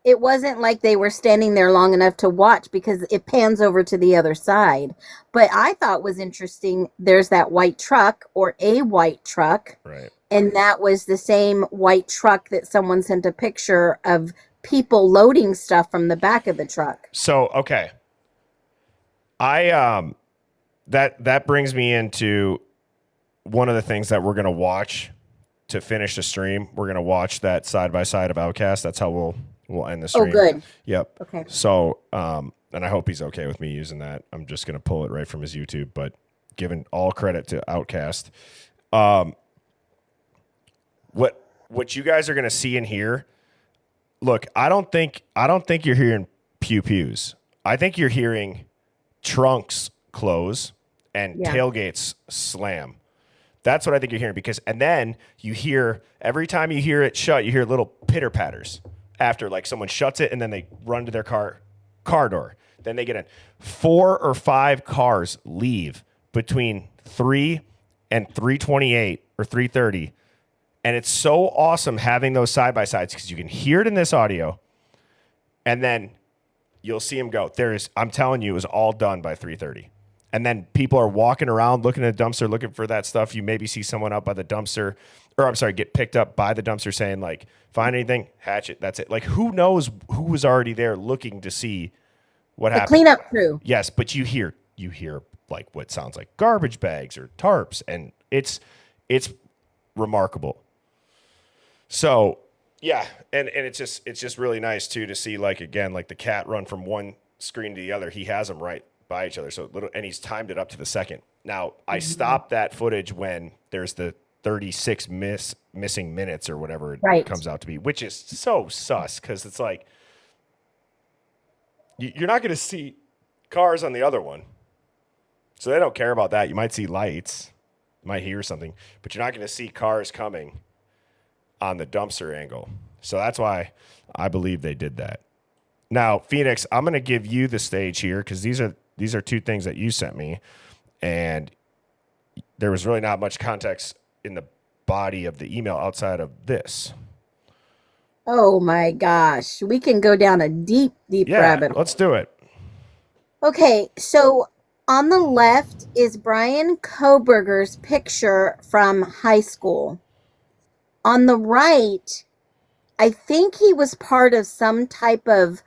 It wasn't like they were standing there long enough to watch, because it pans over to the other side. But I thought was interesting, there's that white truck, or a white truck. Right. And that was the same white truck that someone sent a picture of people loading stuff from the back of the truck. So, okay. I that brings me into one of the things that we're going to watch to finish the stream. We're going to watch that side by side of Outcast. That's how we'll end the stream. Oh, good. Yep. Okay. So, and I hope he's okay with me using that. I'm just going to pull it right from his YouTube, but giving all credit to Outcast. What you guys are going to see and hear. Look, I don't think you're hearing pew pews. I think you're hearing trunks close and tailgates slam. That's what I think you're hearing, and then you hear, every time you hear it shut, you hear little pitter patters after, like someone shuts it and then they run to their car door. Then they get in. 4 or 5 cars leave between 3 and 3:28 or 3:30. And it's so awesome having those side by sides, because you can hear it in this audio and then you'll see them go. I'm telling you, it was all done by 3:30. And then people are walking around looking at the dumpster, looking for that stuff. You maybe see someone up by the dumpster, or I'm sorry, get picked up by the dumpster saying, like, find anything, hatchet, that's it. Like, who knows who was already there looking to see what happened? Cleanup crew. Yes, but you hear like what sounds like garbage bags or tarps, and it's remarkable. So yeah, and it's just really nice too to see, like, again, like the cat run from one screen to the other. He has them right by each other, and he's timed it up to the second. Now I stopped that footage when there's the 36 missing minutes or whatever it comes out to be, which is so sus, because it's like you're not going to see cars on the other one, so they don't care about that. You might see lights, you might hear something, but you're not going to see cars coming on the dumpster angle. So that's why I believe they did that. Now, Phoenix, I'm going to give you the stage here, because these are 2 things that you sent me, and there was really not much context in the body of the email outside of this. Oh my gosh. We can go down a deep rabbit hole. Let's do it. Okay, so on the left is Brian Koberger's picture from high school. On the right, I think he was part of some type of,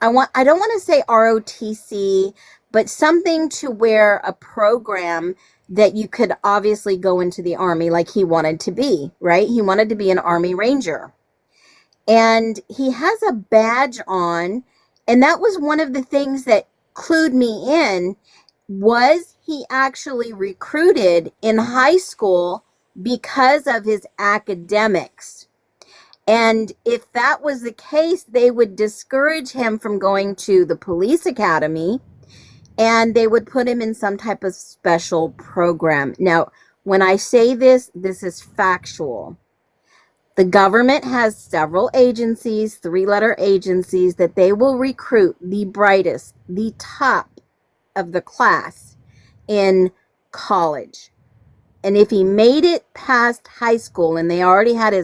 I don't want to say ROTC, but something to where a program that you could obviously go into the Army like he wanted to be, right? He wanted to be an Army Ranger. And he has a badge on, and that was one of the things that clued me in. Was he actually recruited in high school because of his academics? And if that was the case, they would discourage him from going to the police academy, and they would put him in some type of special program. Now, when I say this, this is factual. The government has several agencies, 3-letter agencies, that they will recruit the brightest, the top of the class in college. And if he made it past high school and they already had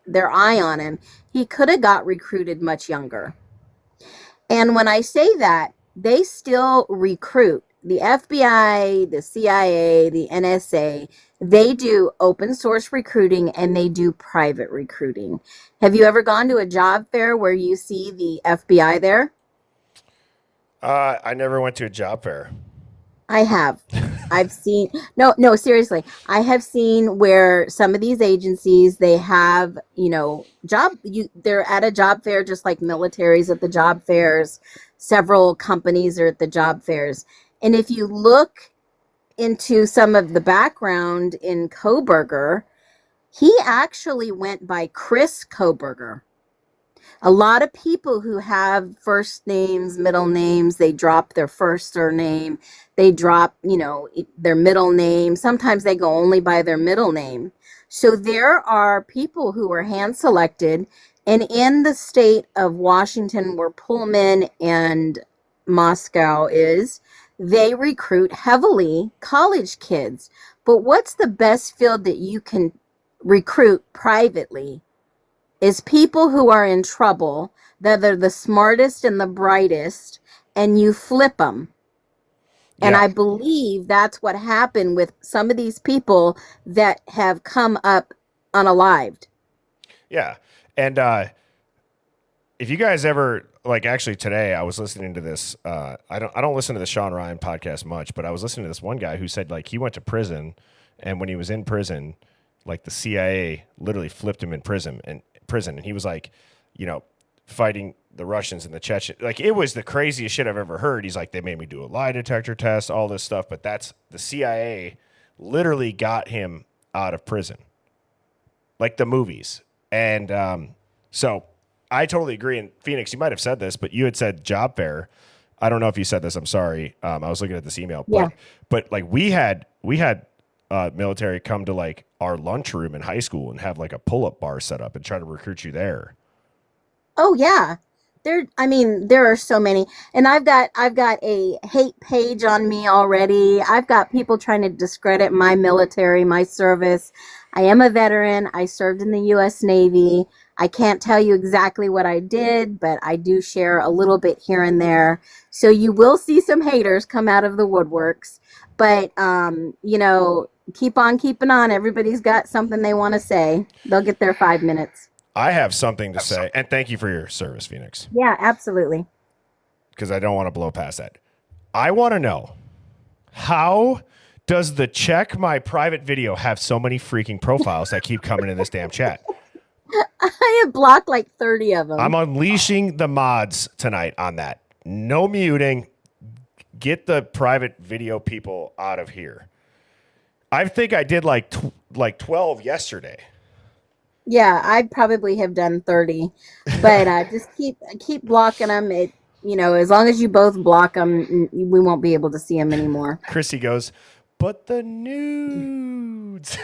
their eye on him, he could have got recruited much younger. And when I say that, they still recruit. the FBI, the CIA, the NSA, they do open source recruiting and they do private recruiting. Have you ever gone to a job fair where you see the FBI there? I never went to a job fair. I have. I've seen no, seriously. I have seen where some of these agencies they have, they're at a job fair just like militaries at the job fairs. Several companies are at the job fairs. And if you look into some of the background in Koberger, he actually went by Chris Koberger. A lot of people who have first names, middle names, they drop their first surname, they drop, their middle name. Sometimes they go only by their middle name. So there are people who are hand selected, and in the state of Washington, where Pullman and Moscow is, they recruit heavily college kids. But what's the best field that you can recruit privately? Is people who are in trouble, that they're the smartest and the brightest, and you flip them. And Yeah. I believe that's what happened with some of these people that have come up unalived. Yeah. And if you guys ever like actually today I was listening to this I don't listen to the Sean Ryan podcast much, but I was listening to this one guy who said like he went to prison, and when he was in prison, like the CIA literally flipped him in prison and he was like, fighting the Russians and the Chechens. Like it was the craziest shit I've ever heard. He's like, they made me do a lie detector test, all this stuff, but that's the CIA literally got him out of prison. Like the movies. And so I totally agree. And Phoenix, you might have said this, but you had said job fair. I don't know if you said this. I'm sorry. I was looking at this email. Yeah. But like we had military come to like our lunchroom in high school and have like a pull-up bar set up and try to recruit you there. Oh yeah. There are so many. And I've got a hate page on me already. I've got people trying to discredit my military, my service. I am a veteran. I served in the US Navy. I can't tell you exactly what I did, but I do share a little bit here and there. So you will see some haters come out of the woodworks. But keep on keeping on. Everybody's got something they want to say. They'll get their 5 minutes. I have something to say, and thank you for your service, Phoenix, Yeah, absolutely. because I don't want to blow past that. I want to know, how does the check my private video have so many freaking profiles that keep coming in this damn chat? I have blocked like 30 of them. I'm unleashing the mods tonight on that. No muting. Get the private video people out of here. I think I did like 12 yesterday. Yeah, I probably have done 30, but just keep blocking them. As long as you both block them, we won't be able to see them anymore. Chrissy goes, but the nudes.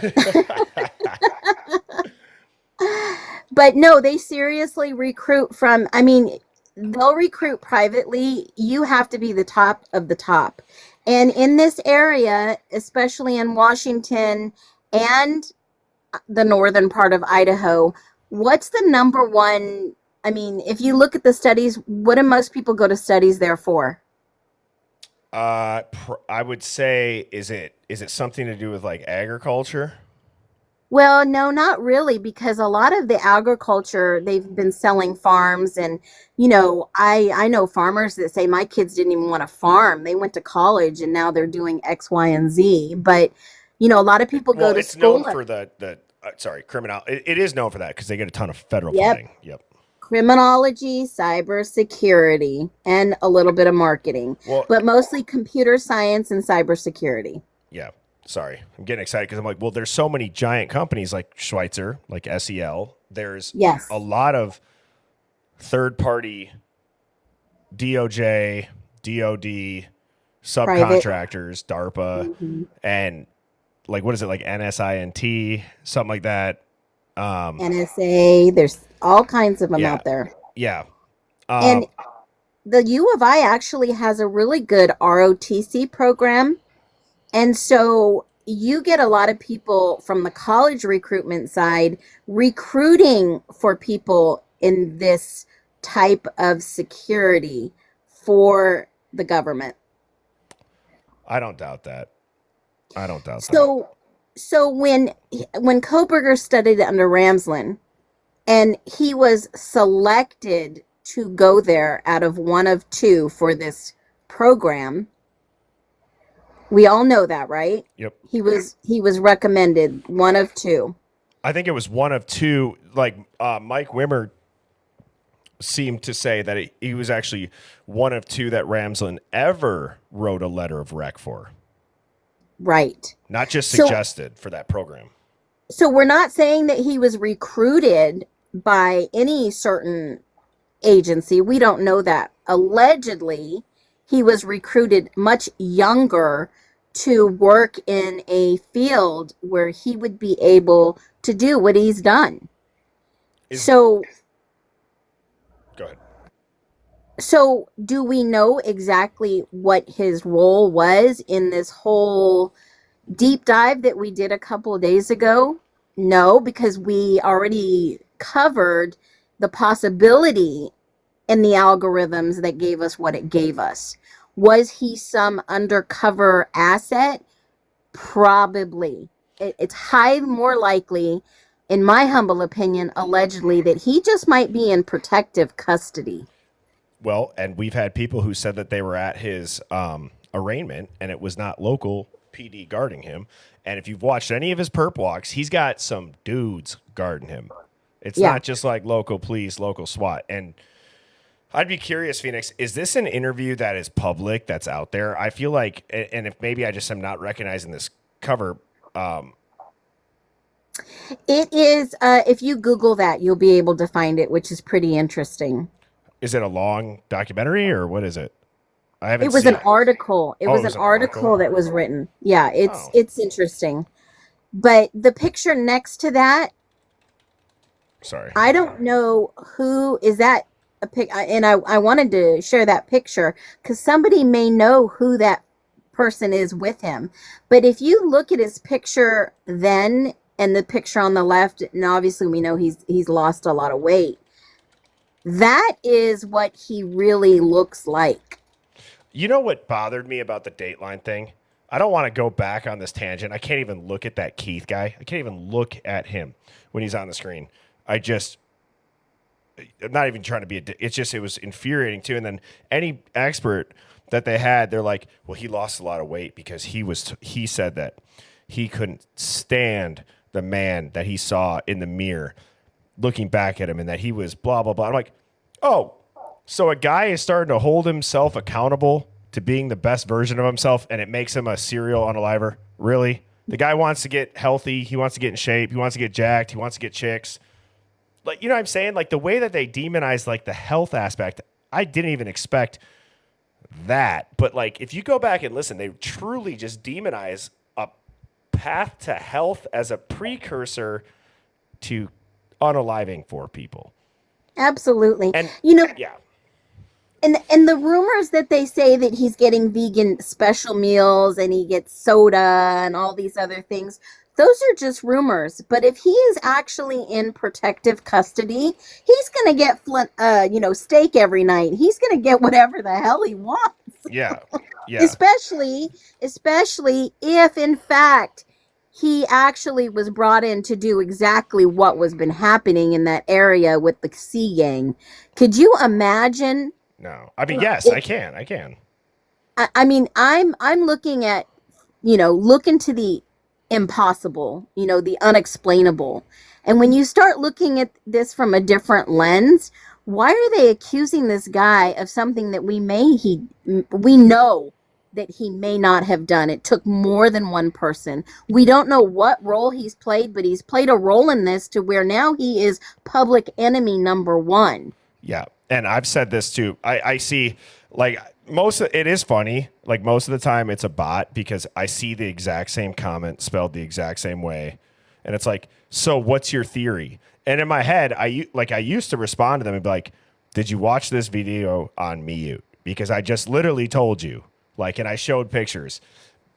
But no, they seriously recruit they'll recruit privately. You have to be the top of the top. And in this area, especially in Washington and the northern part of Idaho, what's the number one? If you look at the studies, what do most people go to studies there for? I would say, is it something to do with like agriculture? Well, no, not really, because a lot of the agriculture, they've been selling farms. And, I know farmers that say my kids didn't even want to farm. They went to college and now they're doing X, Y, and Z. But, a lot of people go to it's school. known for the criminal. It is known for that because they get a ton of federal Yep. funding. Yep. Criminology, cybersecurity, and a little bit of marketing, but mostly computer science and cybersecurity. Yeah. Sorry. I'm getting excited because I'm like, well, there's so many giant companies like Schweitzer, like SEL. There's a lot of third-party DOJ, DOD, subcontractors, DARPA, and like, what is it, like NSINT, something like that. NSA, there's all kinds of them out there. Yeah. And the U of I actually has a really good ROTC program. And so you get a lot of people from the college recruitment side recruiting for people in this type of security for the government. I don't doubt that. I don't doubt that. So when Koberger studied under Ramsland, and he was selected to go there out of one of two for this program. We all know that, right? Yep. He was recommended one of two. I think it was one of two. Like Mike Wimmer seemed to say that he was actually one of two that Ramsland ever wrote a letter of rec for. Right. Not just suggested for that program. So we're not saying that he was recruited by any certain agency. We don't know that. Allegedly, he was recruited much younger to work in a field where he would be able to do what he's done. Go ahead. So do we know exactly what his role was in this whole deep dive that we did a couple of days ago? No, because we already covered the possibility in the algorithms that gave us what it gave us. Was he some undercover asset? Probably. It's high more likely, in my humble opinion, allegedly, that he just might be in protective custody. Well, and we've had people who said that they were at his arraignment and it was not local PD guarding him. And if you've watched any of his perp walks, he's got some dudes guarding him. It's not just like local police, local SWAT. And I'd be curious, Phoenix, is this an interview that is public, that's out there? I feel like, and if maybe I just am not recognizing this cover. It is, if you Google that, you'll be able to find it, which is pretty interesting. Is it a long documentary or what is it? I haven't. It was seen an article. It was an article that was written. Yeah, it's interesting. But the picture next to that, sorry, I don't know who is that a pic, and I wanted to share that picture because somebody may know who that person is with him. But if you look at his picture then and the picture on the left, and obviously we know he's lost a lot of weight. That is what he really looks like. You know what bothered me about the Dateline thing? I don't want to go back on this tangent. I can't even look at that Keith guy. I can't even look at him when he's on the screen. I'm not even trying to be it was infuriating too. And then any expert that they had, they're like, well, he lost a lot of weight because he said that he couldn't stand the man that he saw in the mirror looking back at him and that he was blah, blah, blah. I'm like, oh, so a guy is starting to hold himself accountable to being the best version of himself and it makes him a serial unaliver? Really? The guy wants to get healthy. He wants to get in shape. He wants to get jacked. He wants to get chicks. Like, you know what I'm saying? Like the way that they demonize like the health aspect, I didn't even expect that. But like, if you go back and listen, they truly just demonize a path to health as a precursor to unaliving for people. Absolutely. And yeah. And the rumors that they say that he's getting vegan special meals and he gets soda and all these other things, those are just rumors. But if he is actually in protective custody, he's going to get steak every night. He's going to get whatever the hell he wants. Yeah. Yeah. especially if in fact he actually was brought in to do exactly what was been happening in that area with the Sea Gang. Could you imagine? No. I mean, yes, I can. I mean, I'm looking at, look into the impossible, the unexplainable. And when you start looking at this from a different lens, why are they accusing this guy of something that we know that he may not have done? It took more than one person. We don't know what role he's played, but he's played a role in this to where now he is public enemy number one. Yeah. And I've said this too. I see like it is funny. Like most of the time it's a bot because I see the exact same comment spelled the exact same way. And it's like, so what's your theory? And in my head, I used to respond to them and be like, did you watch this video on mute? Because I just literally told you, like, and I showed pictures.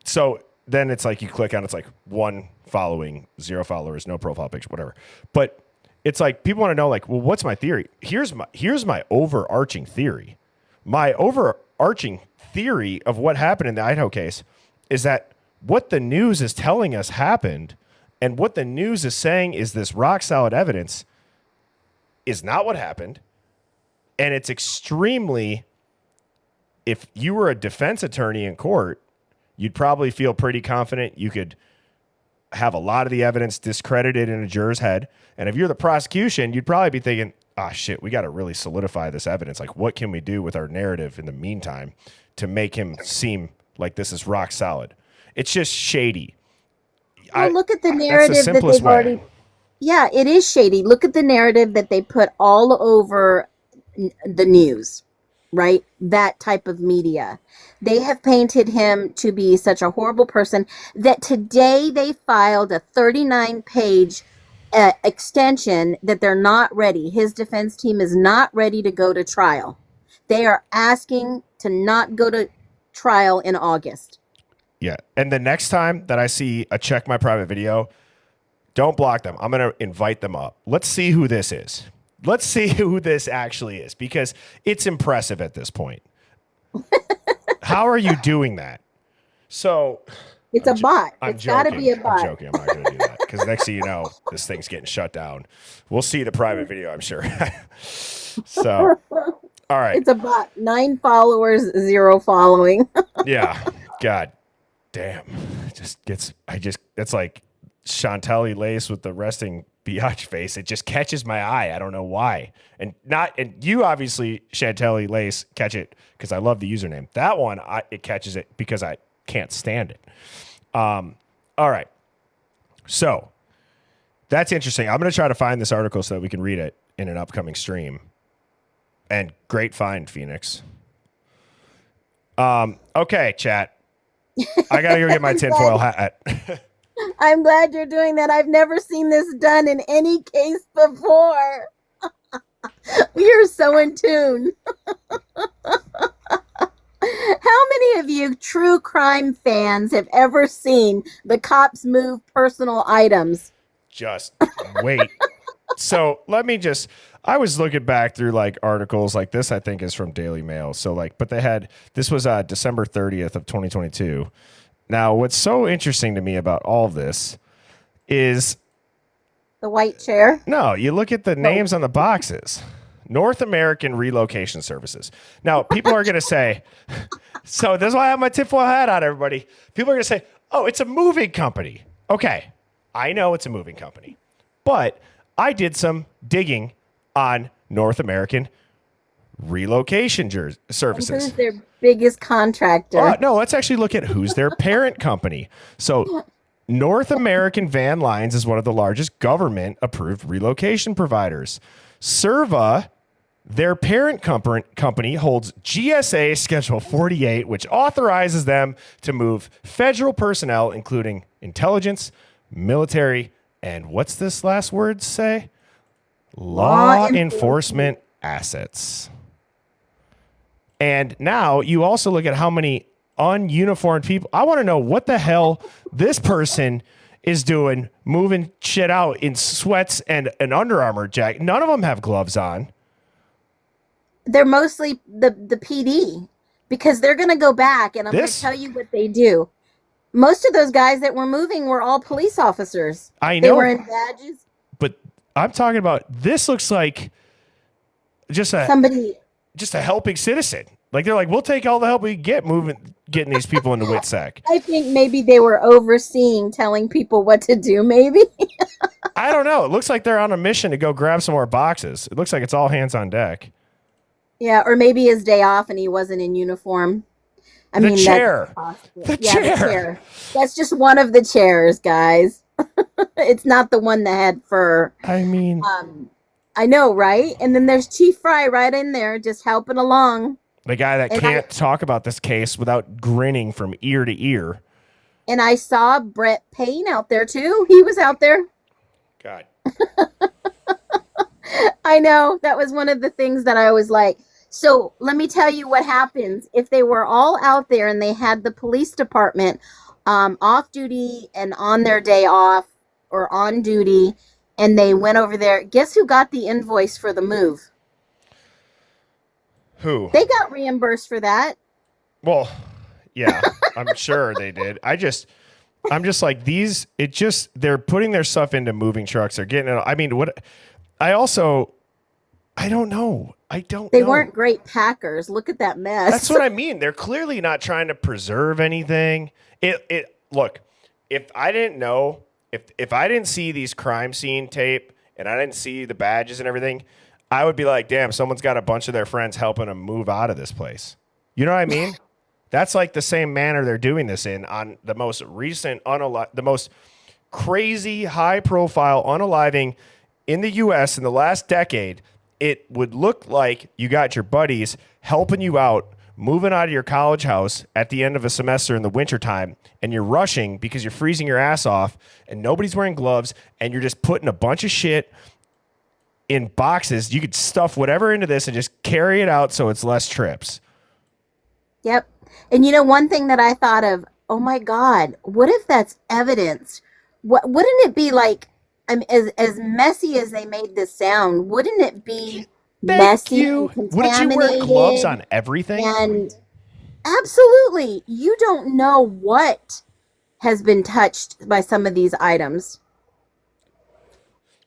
So then it's like you click on, it's like 1 following, 0 followers, no profile picture, whatever. But it's like people want to know, like, well, what's my theory? Here's my overarching theory. My overarching theory of what happened in the Idaho case is that what the news is telling us happened and what the news is saying is this rock solid evidence is not what happened. And it's extremely, if you were a defense attorney in court, you'd probably feel pretty confident you could have a lot of the evidence discredited in a juror's head. And if you're the prosecution, you'd probably be thinking, ah, shit, we got to really solidify this evidence. Like, what can we do with our narrative in the meantime to make him seem like this is rock solid? It's just shady. Well, look at the narrative that's the that simplest they've way. already. Yeah, it is shady. Look at the narrative that they put all over the news, right? That type of media. They have painted him to be such a horrible person that today they filed a 39-page extension that they're not ready. His defense team is not ready to go to trial. They are asking to not go to trial in August. Yeah. And the next time that I see a check my private video, don't block them. I'm going to invite them up. Let's see who this is. Let's see who this actually is, because it's impressive at this point. How are you doing that? So It's a bot. I'm It's got to be a bot. I'm joking. I'm not going to do that because next thing you know, this thing's getting shut down. We'll see the private video, I'm sure. So, all right. It's a bot. 9 followers, 0 following. Yeah. God damn. It's like Chantal Lace with the resting biatch face. It just catches my eye. I don't know why. And you obviously, Chantal Lace, catch it because I love the username. That one, it catches it because I can't stand it. All right. So that's interesting. I'm going to try to find this article so that we can read it in an upcoming stream. And great find, Phoenix. Okay, chat. I got to go get my tinfoil hat. I'm glad you're doing that. I've never seen this done in any case before. We are so in tune. How many of you true crime fans have ever seen the cops move personal items? Just wait. So I was looking back through like articles like this, I think is from Daily Mail. So but this was December 30th of 2022. Now, what's so interesting to me about all of this is the white chair. No, you look at the names on the boxes. North American Relocation Services. Now, people are going to say, so this is why I have my tinfoil hat on, everybody. People are going to say, oh, it's a moving company. Okay, I know it's a moving company. But I did some digging on North American Relocation Services. Who's their biggest contractor? No, let's actually look at who's their parent company. So North American Van Lines is one of the largest government-approved relocation providers. Serva, their parent company, holds GSA Schedule 48, which authorizes them to move federal personnel, including intelligence, military, and what's this last word say? Law enforcement assets. And now you also look at how many ununiformed people. I want to know what the hell this person is doing, moving shit out in sweats and an Under Armour jacket. None of them have gloves on. They're mostly the PD because they're going to go back and I'm going to tell you what they do. Most of those guys that were moving were all police officers. I know. They were in badges. But I'm talking about this looks like just a helping citizen. Like they're like, we'll take all the help we get getting these people into WITSEC. I think maybe they were overseeing, telling people what to do, maybe. I don't know. It looks like they're on a mission to go grab some more boxes. It looks like it's all hands on deck. Yeah, or maybe his day off and he wasn't in uniform. The chair. That's just one of the chairs, guys. It's not the one that had fur. I mean, I know, right? And then there's Chief Fry right in there just helping along. The guy that can't talk about this case without grinning from ear to ear. And I saw Brett Payne out there too. He was out there. God. I know. That was one of the things that I was like, so let me tell you what happens. If they were all out there and they had the police department off duty and on their day off or on duty and they went over there, guess who got the invoice for the move? Who? They got reimbursed for that. Well, yeah. I'm sure they did. I'm just like they're putting their stuff into moving trucks. They're getting it. I mean, I don't know. They weren't great packers. Look at that mess. That's what I mean. They're clearly not trying to preserve anything. Look, if I didn't know, if I didn't see these crime scene tape and I didn't see the badges and everything, I would be like, damn, someone's got a bunch of their friends helping them move out of this place. You know what I mean? That's like the same manner they're doing this in on the most recent, the most crazy, high-profile unaliving in the U.S. in the last decade. It would look like you got your buddies helping you out, moving out of your college house at the end of a semester in the wintertime, and you're rushing because you're freezing your ass off, and nobody's wearing gloves, and you're just putting a bunch of shit in boxes. You could stuff whatever into this and just carry it out so it's less trips. Yep. And you know, one thing that I thought of, oh my God, what if that's evidence? Wouldn't it be like, I mean, as messy as they made this sound, wouldn't it be messy and contaminated? Wouldn't you wear gloves on everything? And absolutely, you don't know what has been touched by some of these items.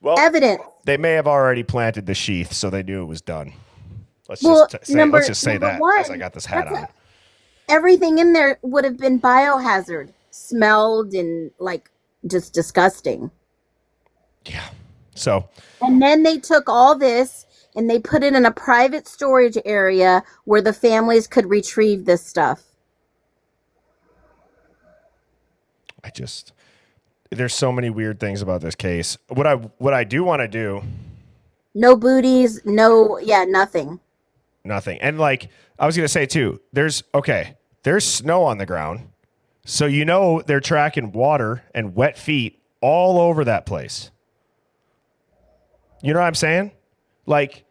Well, evidence. They may have already planted the sheath, so they knew it was done. Let's just say that as I got this hat on. Everything in there would have been biohazard, smelled and like just disgusting. Yeah. So. And then they took all this and they put it in a private storage area where the families could retrieve this stuff. There's so many weird things about this case. What I do want to do. No booties, nothing. Nothing. And like I was going to say too, there's snow on the ground. So they're tracking water and wet feet all over that place. You know what I'm saying? Like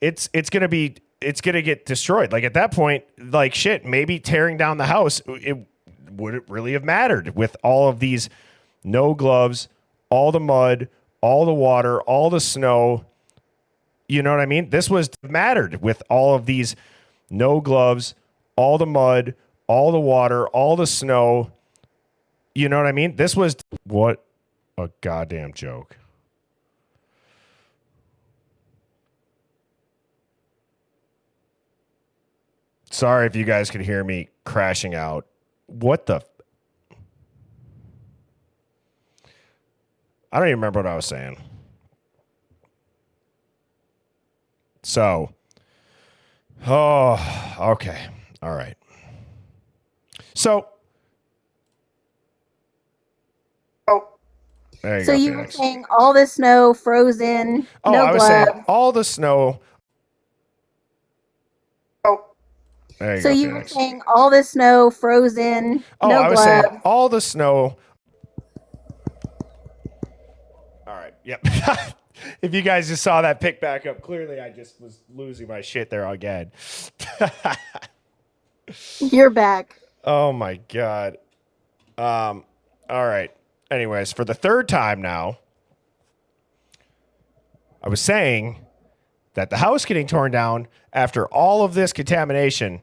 it's going to get destroyed. Like at that point, like shit, maybe tearing down the house, would it really have mattered with all of these no gloves, all the mud, all the water, all the snow? You know what I mean? This was mattered with all of these no gloves, all the mud, all the water, all the snow. You know what I mean? This was what a goddamn joke. Sorry if you guys could hear me crashing out. What the? I don't even remember what I was saying. So, okay. All right. So, there you go, you were saying all the snow frozen, no gloves. I was saying all the snow. There you go, you were saying all the snow frozen, no gloves. I was saying all the snow. All right. Yep. If you guys just saw that pick back up, clearly I just was losing my shit there again. You're back. Oh my God. All right. Anyways, for the third time now, I was saying that the house getting torn down after all of this contamination,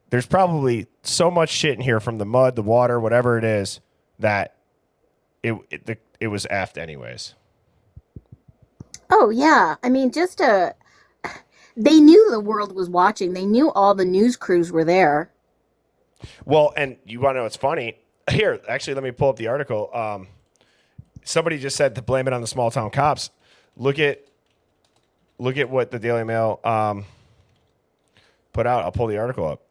there's probably so much shit in here from the mud, the water, whatever it is, that it was effed anyways. Oh, yeah. I mean, they knew the world was watching. They knew all the news crews were there. Well, and you want to know what's funny? Here, actually, let me pull up the article. Somebody just said to blame it on the small town cops. Look at what the Daily Mail put out. I'll pull the article up.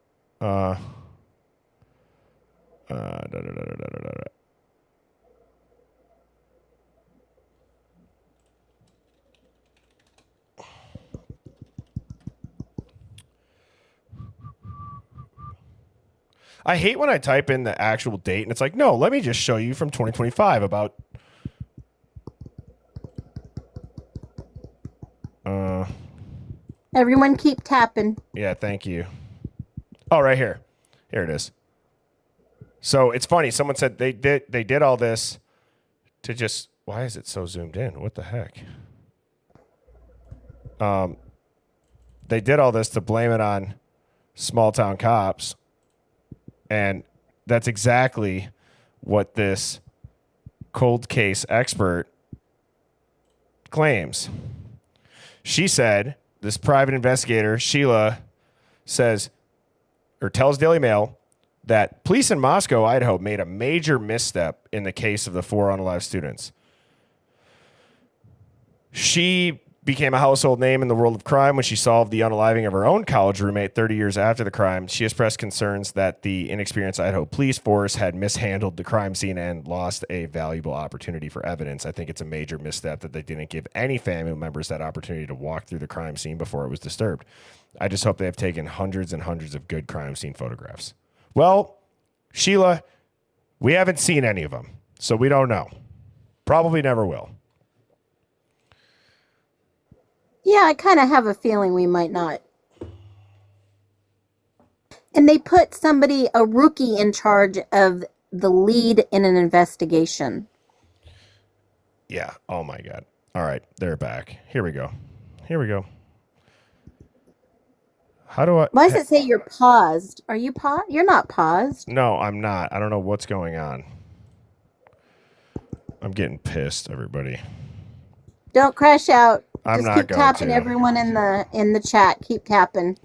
I hate when I type in the actual date and it's like, no, let me just show you from 2025 about. Everyone keep tapping. Yeah, thank you. Oh, right here. Here it is. So it's funny. Someone said they did all this to just. Why is it so zoomed in? What the heck? They did all this to blame it on small town cops. And that's exactly what this cold case expert claims. She said, this private investigator, Sheila, says, or tells Daily Mail that police in Moscow, Idaho, made a major misstep in the case of the 4 unalive students. She became a household name in the world of crime when she solved the unaliving of her own college roommate 30 years after the crime. She expressed concerns that the inexperienced Idaho police force had mishandled the crime scene and lost a valuable opportunity for evidence. I think it's a major misstep that they didn't give any family members that opportunity to walk through the crime scene before it was disturbed. I just hope they have taken hundreds and hundreds of good crime scene photographs. Well, Sheila, we haven't seen any of them, so we don't know. Probably never will. Yeah, I kind of have a feeling we might not. And they put somebody, a rookie, in charge of the lead in an investigation. Yeah. Oh, my God. All right. They're back. Here we go. How do I... Why does it say you're paused? Are you paused? You're not paused. No, I'm not. I don't know what's going on. I'm getting pissed, everybody. Don't crash out. I'm Just not keep going tapping to. everyone in the chat. Keep tapping.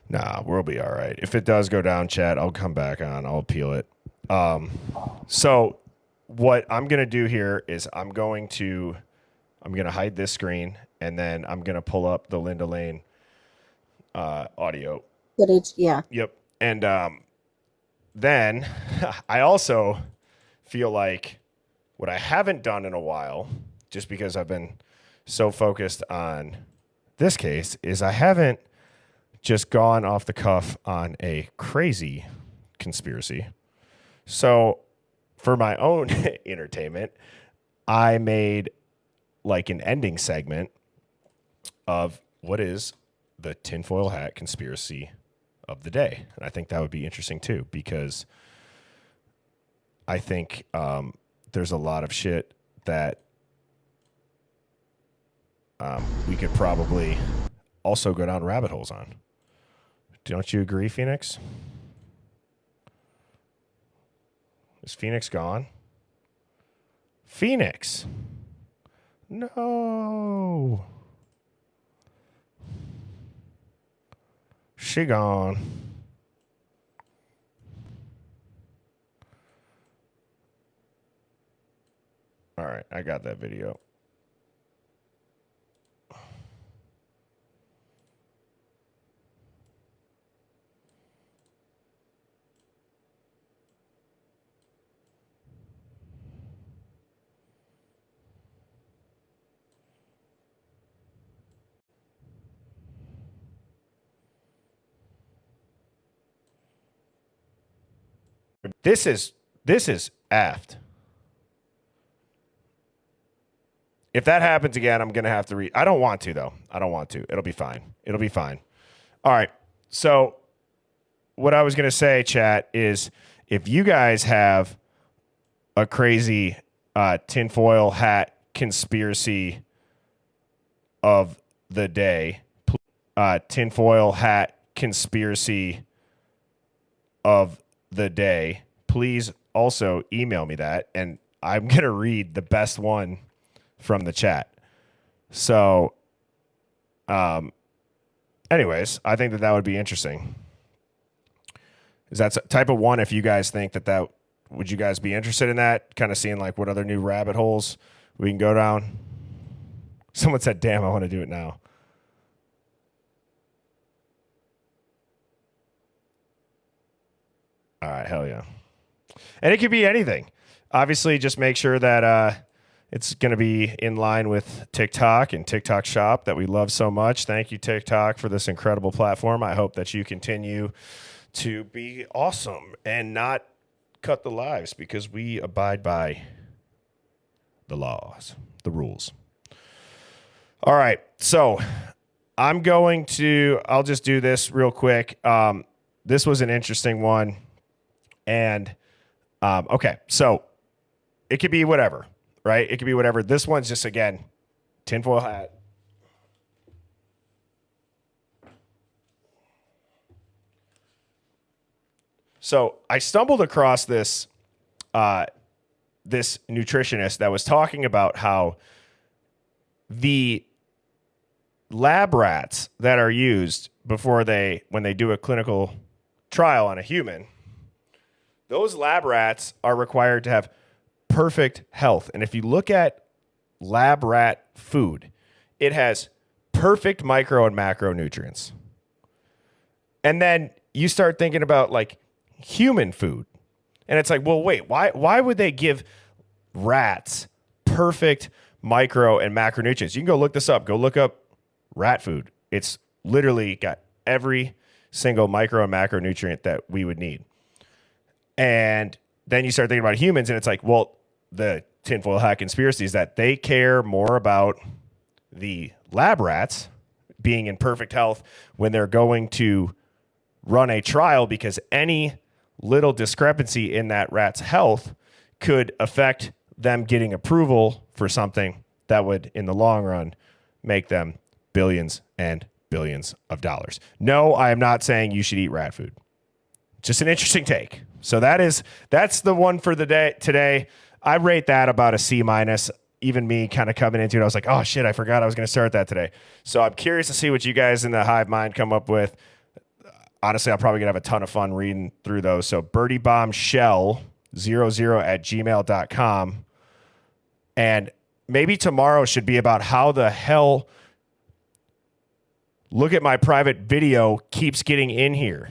Nah, we'll be all right. If it does go down, chat, I'll come back on. I'll appeal it. So what I'm going to do here is I'm going to hide this screen, and then I'm going to pull up the Linda Lane audio. Footage, yeah. Yep. And then I also feel like what I haven't done in a while, just because I've been so focused on this case, is I haven't just gone off the cuff on a crazy conspiracy. So for my own entertainment, I made like an ending segment of what is the tinfoil hat conspiracy of the day. And I think that would be interesting too, because I think there's a lot of shit that we could probably also go down rabbit holes on. Don't you agree, Phoenix? Is Phoenix gone? Phoenix! No! She gone. All right, I got that video. This is aft. If that happens again, I'm going to have to read. I don't want to, though. I don't want to. It'll be fine. All right. So what I was going to say, chat, is if you guys have a crazy tinfoil hat conspiracy of the day, tinfoil hat conspiracy of the day, please also email me that, and I'm going to read the best one from the chat. So, anyways, I think that would be interesting. Is that type of one? If you guys think that would you guys be interested in that? Kind of seeing like what other new rabbit holes we can go down. Someone said, damn, I want to do it now. All right, hell yeah. And it could be anything. Obviously, just make sure that it's going to be in line with TikTok and TikTok Shop that we love so much. Thank you, TikTok, for this incredible platform. I hope that you continue to be awesome and not cut the lives, because we abide by the laws, the rules. All right, so I'll just do this real quick. This was an interesting one. And, okay, so it could be whatever, right? It could be whatever. This one's just, again, tinfoil hat. So I stumbled across this this nutritionist that was talking about how the lab rats that are used when they do a clinical trial on a human, those lab rats are required to have perfect health. And if you look at lab rat food, it has perfect micro and macronutrients. And then you start thinking about like human food. And it's like, well, wait, why would they give rats perfect micro and macronutrients? You can go look this up. Go look up rat food. It's literally got every single micro and macronutrient that we would need. And then you start thinking about humans, and it's like, well, the tinfoil hat conspiracy is that they care more about the lab rats being in perfect health when they're going to run a trial, because any little discrepancy in that rat's health could affect them getting approval for something that would, in the long run, make them billions and billions of dollars. No, I am not saying you should eat rat food. Just an interesting take. So that's the one for the day today. I rate that about a C-. Even me kind of coming into it, I was like, oh shit, I forgot I was going to start that today. So I'm curious to see what you guys in the Hive Mind come up with. Honestly, I'm probably going to have a ton of fun reading through those. So birdiebombshell00@gmail.com. And maybe tomorrow should be about how the hell Look At My Private Video keeps getting in here.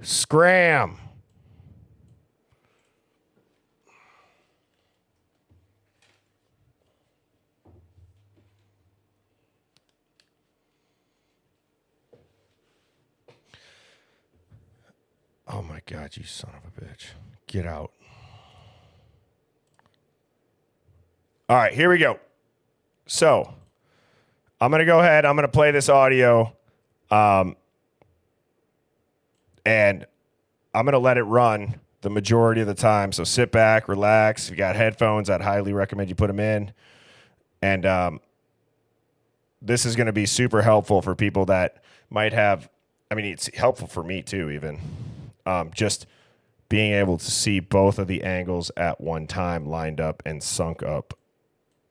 Scram. Oh my God, you son of a bitch. Get out. All right, here we go. So I'm going to go ahead. I'm going to play this audio. And I'm going to let it run the majority of the time. So sit back, relax. If you got headphones, I'd highly recommend you put them in. And this is going to be super helpful for people that might have, I mean, it's helpful for me too, even. Just being able to see both of the angles at one time lined up and sunk up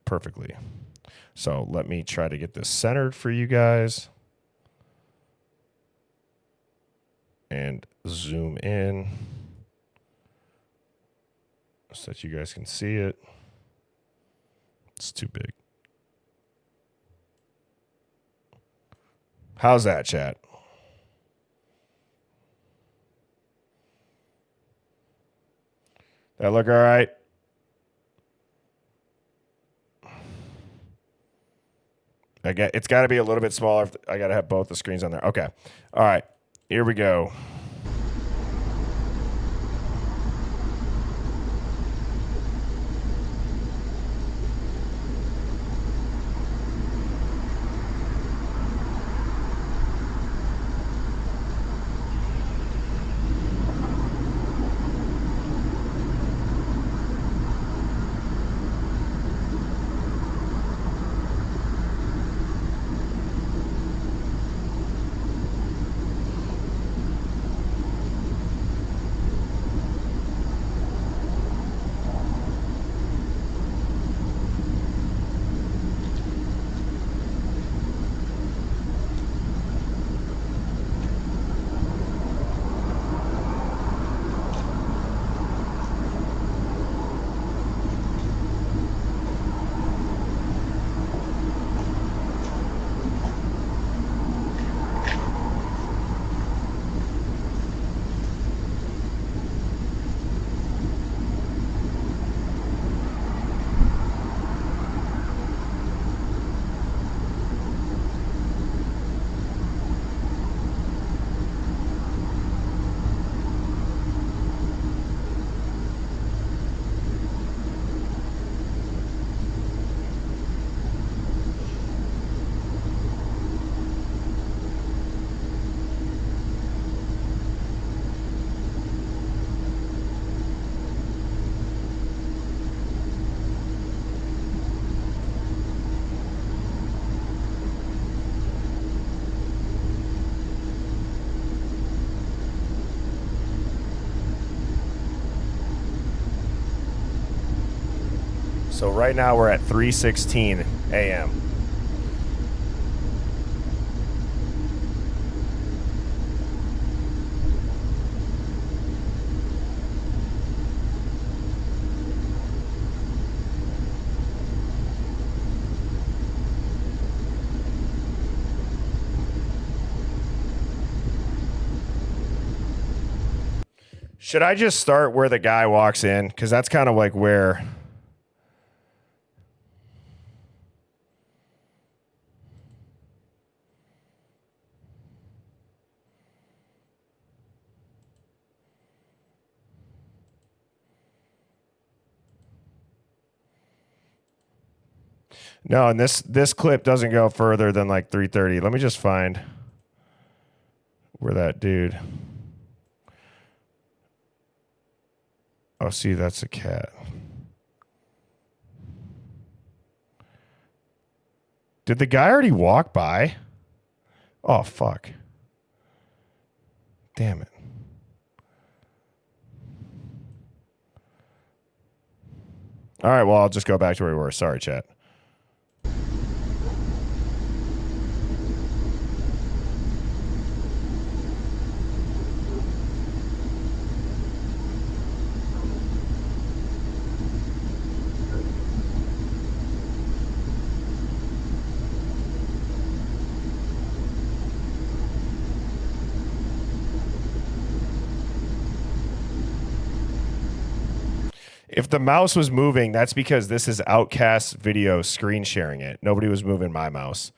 perfectly. So let me try to get this centered for you guys. And zoom in so that you guys can see it. It's too big. How's that, chat? That look all right? It's got to be a little bit smaller. I got to have both the screens on there. Okay. All right. Here we go. So right now we're at 3:16 a.m. Should I just start where the guy walks in? Because that's kind of like where... No, and this clip doesn't go further than like 3:30. Let me just find where that dude... Oh, see, that's a cat. Did the guy already walk by? Oh, fuck. Damn it. All right, well, I'll just go back to where we were. Sorry, chat. If the mouse was moving, that's because this is Outcast video screen sharing it. Nobody was moving my mouse.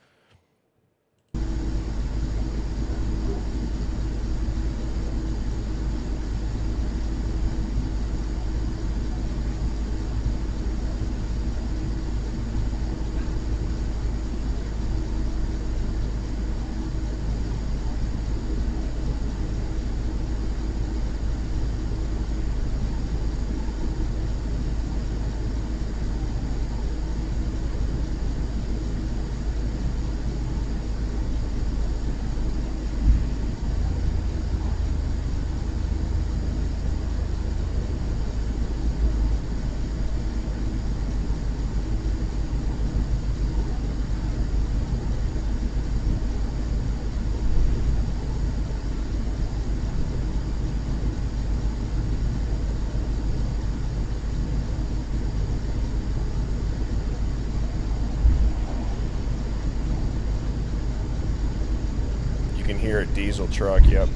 You can hear a diesel truck, yep.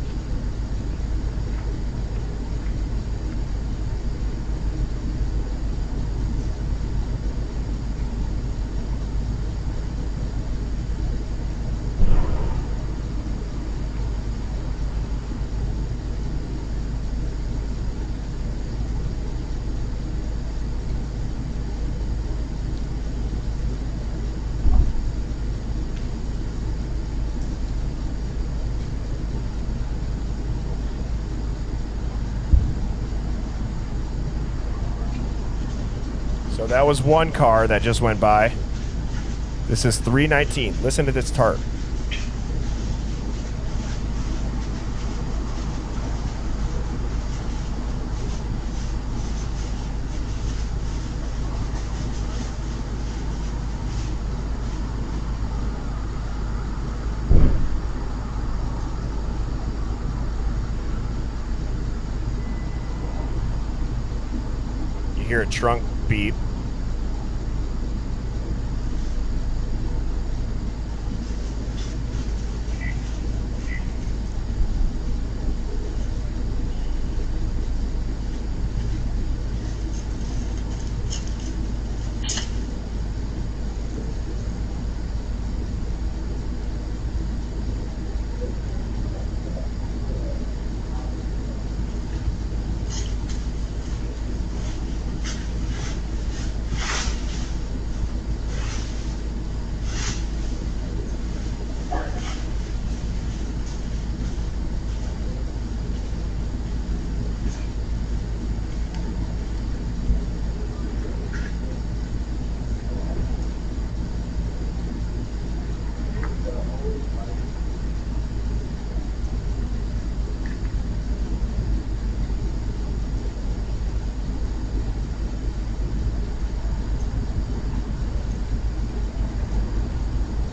So that was one car that just went by. This is 319. Listen to this tarp. You hear a trunk beep.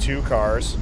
2 cars.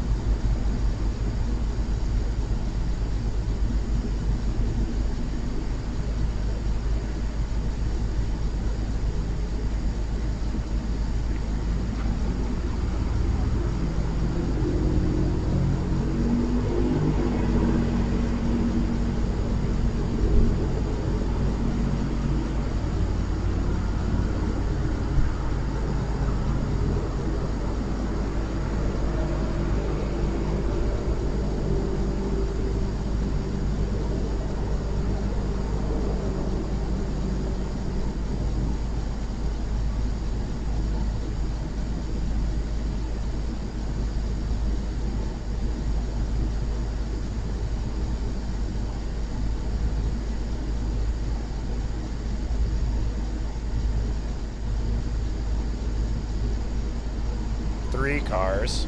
Three cars.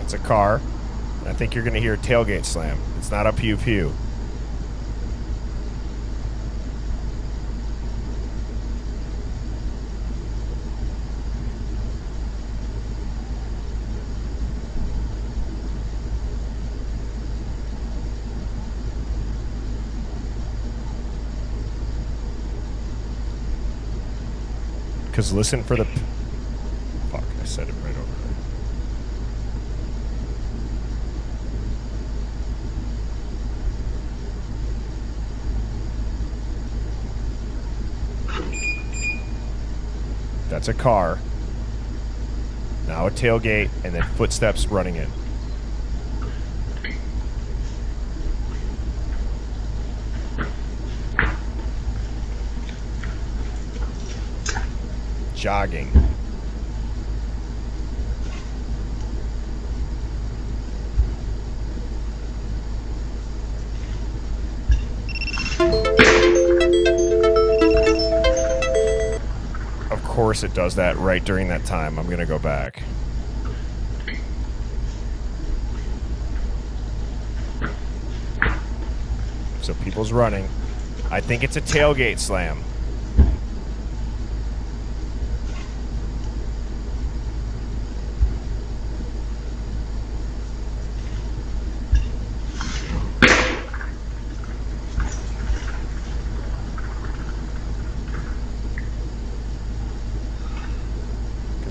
It's a car. I think you're going to hear a tailgate slam. It's not a pew pew. Because listen for the... Fuck, I said it right over there. That's a car. Now a tailgate, and then footsteps running in. Jogging. Of course it does that right during that time. I'm going to go back. So people's running. I think it's a tailgate slam.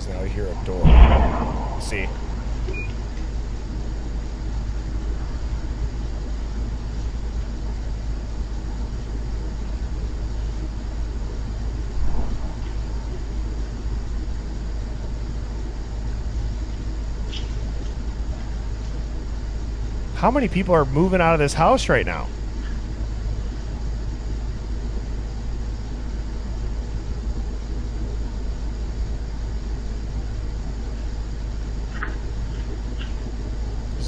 Now you hear a door. See? How many people are moving out of this house right now?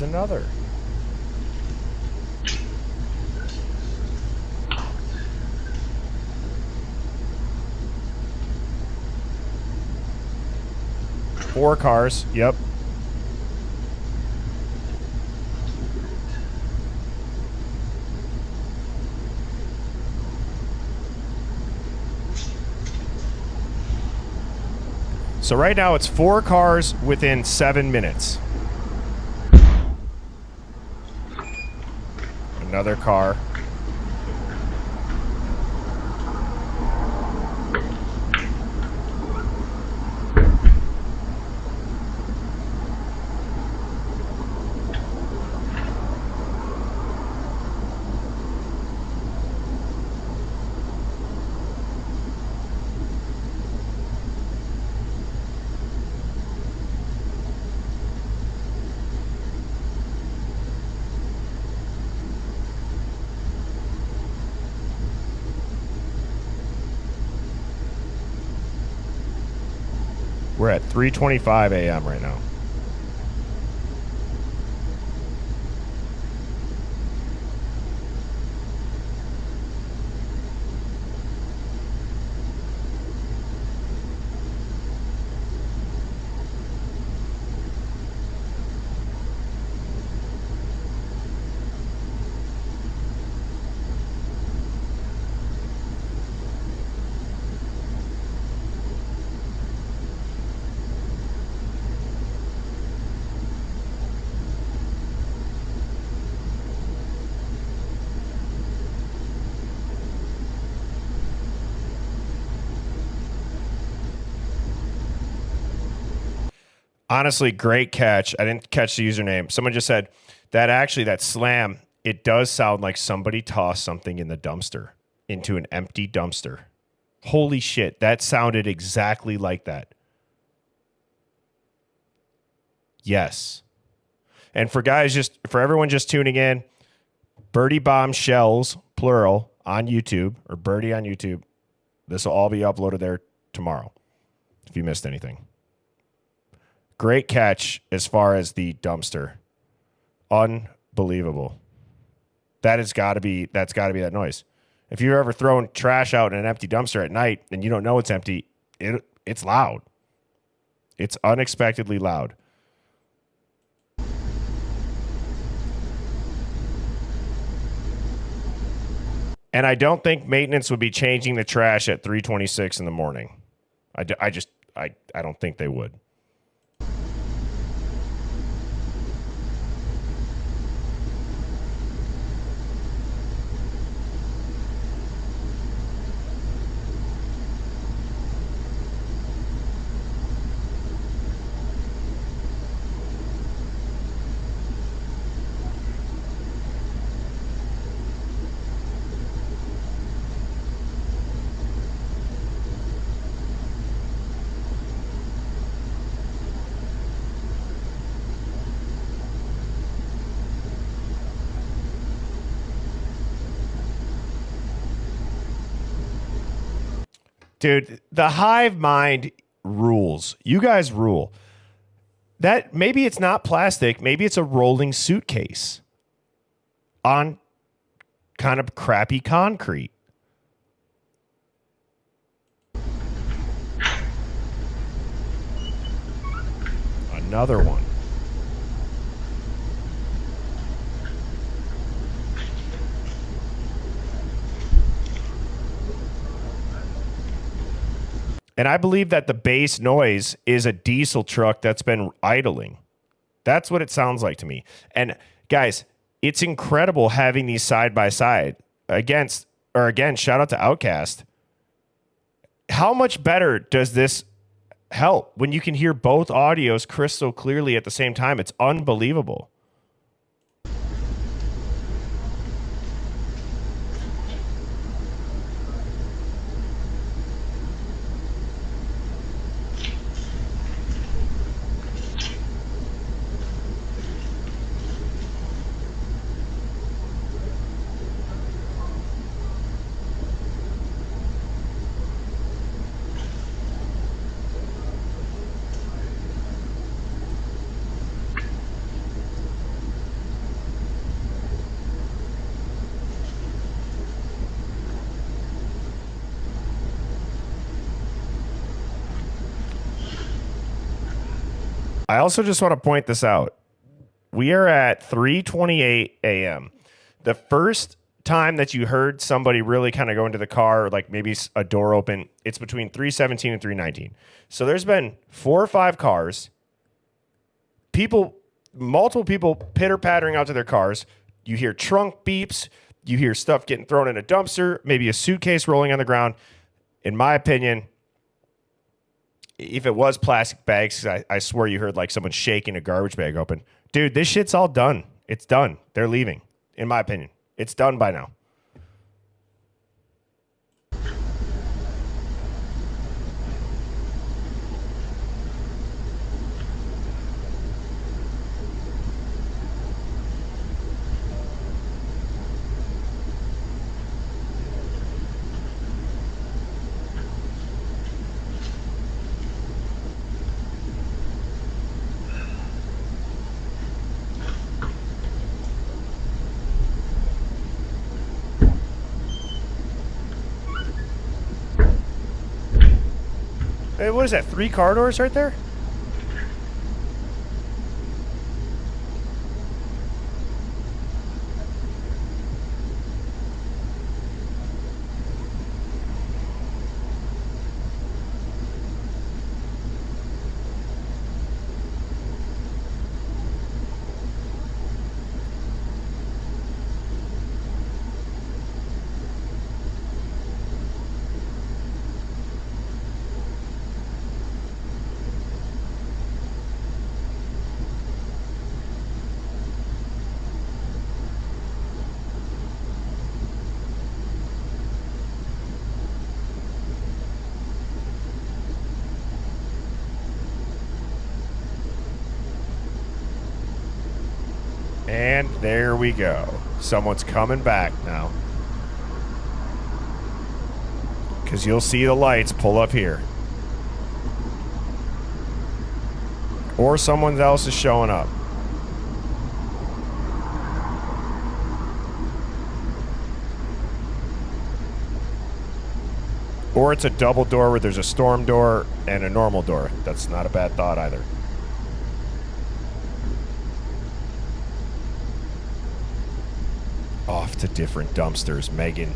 Another. Four cars, yep. So right now it's 4 cars within 7 minutes. Another car. We're at 3:25 a.m. right now. Honestly, great catch. I didn't catch the username. Someone just said that slam, it does sound like somebody tossed something in the dumpster, into an empty dumpster. Holy shit, that sounded exactly like that. Yes. And for everyone just tuning in, Birdie Bomb Shells, plural, on YouTube, or Birdie on YouTube. This will all be uploaded there tomorrow if you missed anything. Great catch as far as the dumpster. Unbelievable. That's got to be that noise. If you're ever throwing trash out in an empty dumpster at night and you don't know it's empty, it's loud. It's unexpectedly loud. And I don't think maintenance would be changing the trash at 3:26 in the morning. I don't think they would. Dude, the Hive Mind rules. You guys rule. That maybe it's not plastic, maybe it's a rolling suitcase on kind of crappy concrete. Another one. And I believe that the bass noise is a diesel truck that's been idling. That's what it sounds like to me. And guys, it's incredible having these side by side. Again, shout out to Outcast. How much better does this help when you can hear both audios crystal clearly at the same time? It's unbelievable. I also just want to point this out. We are at 3:28 a.m. The first time that you heard somebody really kind of go into the car, or like maybe a door open, it's between 3:17 and 3:19. So there's been 4 or 5 cars, multiple people pitter-pattering out to their cars. You hear trunk beeps. You hear stuff getting thrown in a dumpster, maybe a suitcase rolling on the ground. In my opinion, if it was plastic bags, I swear you heard like someone shaking a garbage bag open. Dude, this shit's all done. It's done. They're leaving, in my opinion. It's done by now. Hey, what is that? 3 car doors right there? And there we go. Someone's coming back now. Because you'll see the lights pull up here. Or someone else is showing up. Or it's a double door where there's a storm door and a normal door. That's not a bad thought either. Off to different dumpsters. Megan,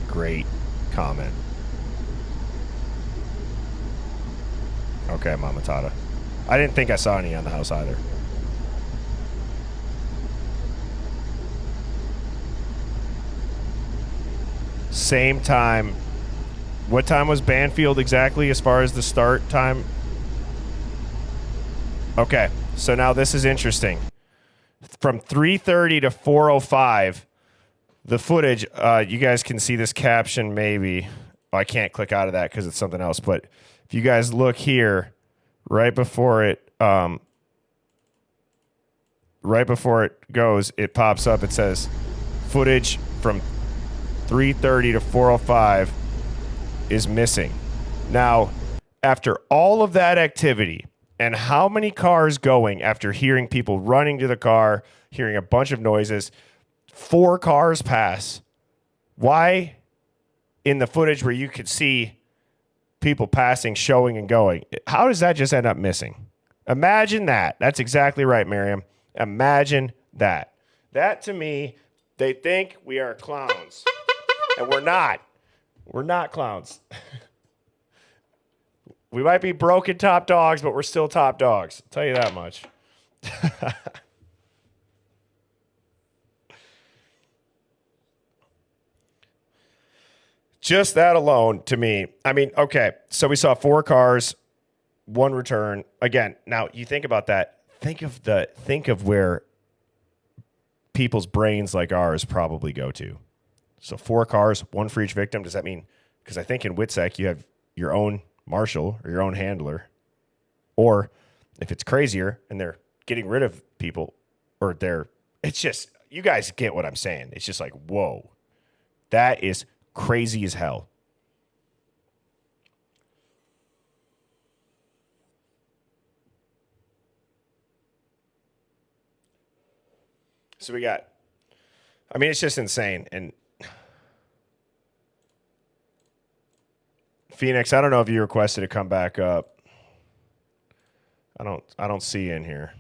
great comment. Okay, Mama Tata. I didn't think I saw any on the house either. Same time. What time was Banfield exactly as far as the start time? Okay, so now this is interesting. From 3:30 to 4:05, the footage, you guys can see this caption maybe. Oh, I can't click out of that because it's something else, but if you guys look here, right before it goes, it pops up. It says footage from 3:30 to 4:05 is missing. Now, after all of that activity and how many cars going after hearing people running to the car, hearing a bunch of noises, 4 cars pass. Why in the footage where you could see people passing, showing, and going, how does that just end up missing? Imagine that. That's exactly right, Miriam. Imagine that. That, to me, they think we are clowns. And we're not. We're not clowns. We might be broken top dogs, but we're still top dogs. I'll tell you that much. Just that alone, to me. I mean, okay, so we saw 4 cars, 1 return. Again, now you think about that. Think of where people's brains like ours probably go to. So 4 cars, 1 for each victim. Does that mean? Because I think in WITSEC you have your own marshal or your own handler. Or if it's crazier and they're getting rid of people, or it's just, you guys get what I'm saying. It's just like, whoa, that is crazy as hell. So we got, I mean, it's just insane. And Phoenix, I don't know if you requested to come back up. I don't see you in here.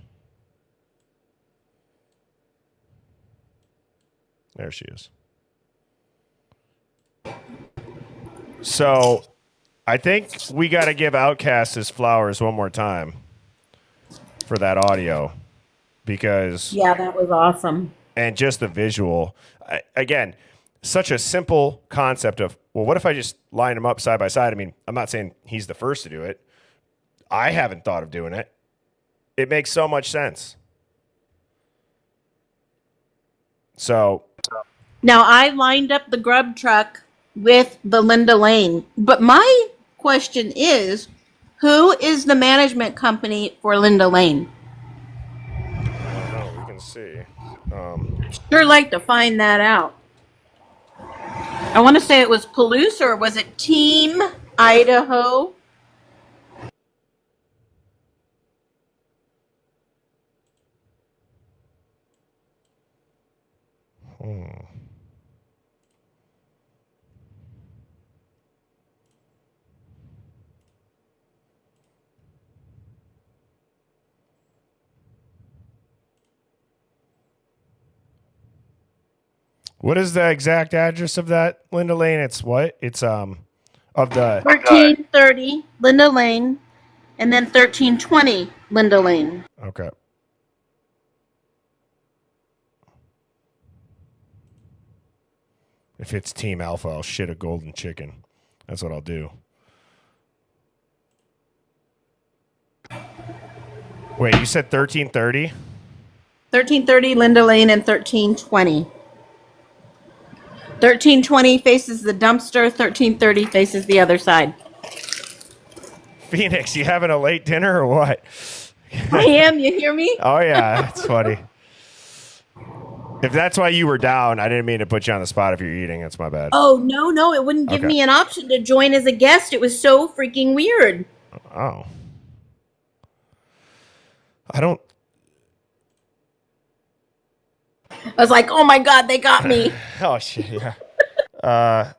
There she is. So I think we got to give Outcast his flowers one more time for that audio, because Yeah, that was awesome. and just the visual. Again, such a simple concept of, well, what if I just line them up side by side? I mean, I'm not saying he's the first to do it. I haven't thought of doing it. It makes so much sense. So Now, I lined up the grub truck with the Linda Lane, but my question is, who is the management company for Linda Lane? I don't know. We can see. Sure like to find that out. I want to say it was Palouse, or was it Team Idaho? What is the exact address of that, Linda Lane? It's what? It's of the 1330 Linda Lane, and then 1320 Linda Lane. okay. If it's Team Alpha, I'll shit a golden chicken. That's what I'll do. Wait, you said 1330? 1330 Linda Lane and 1320. 1320 faces the dumpster, 1330 faces the other side. Phoenix, you having a late dinner or what? I am, you hear me? Oh, yeah, that's funny. If that's why you were down, I didn't mean to put you on the spot if you're eating. That's my bad. Oh, no, it wouldn't give me an option to join as a guest. It was so freaking weird. Oh. I don't. I was like, oh my God, they got me. Oh, shit, yeah.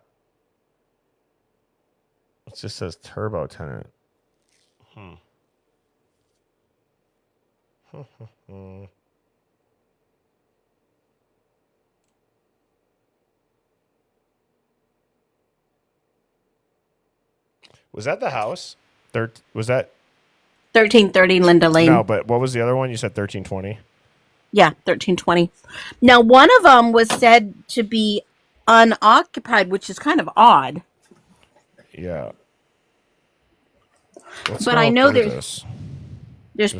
It just says Turbo Tenant. Was that the house? Was that? 1330 Linda Lane. No, but what was the other one? You said 1320? Yeah, 1320. Now, one of them was said to be unoccupied, which is kind of odd. Yeah. But I know there's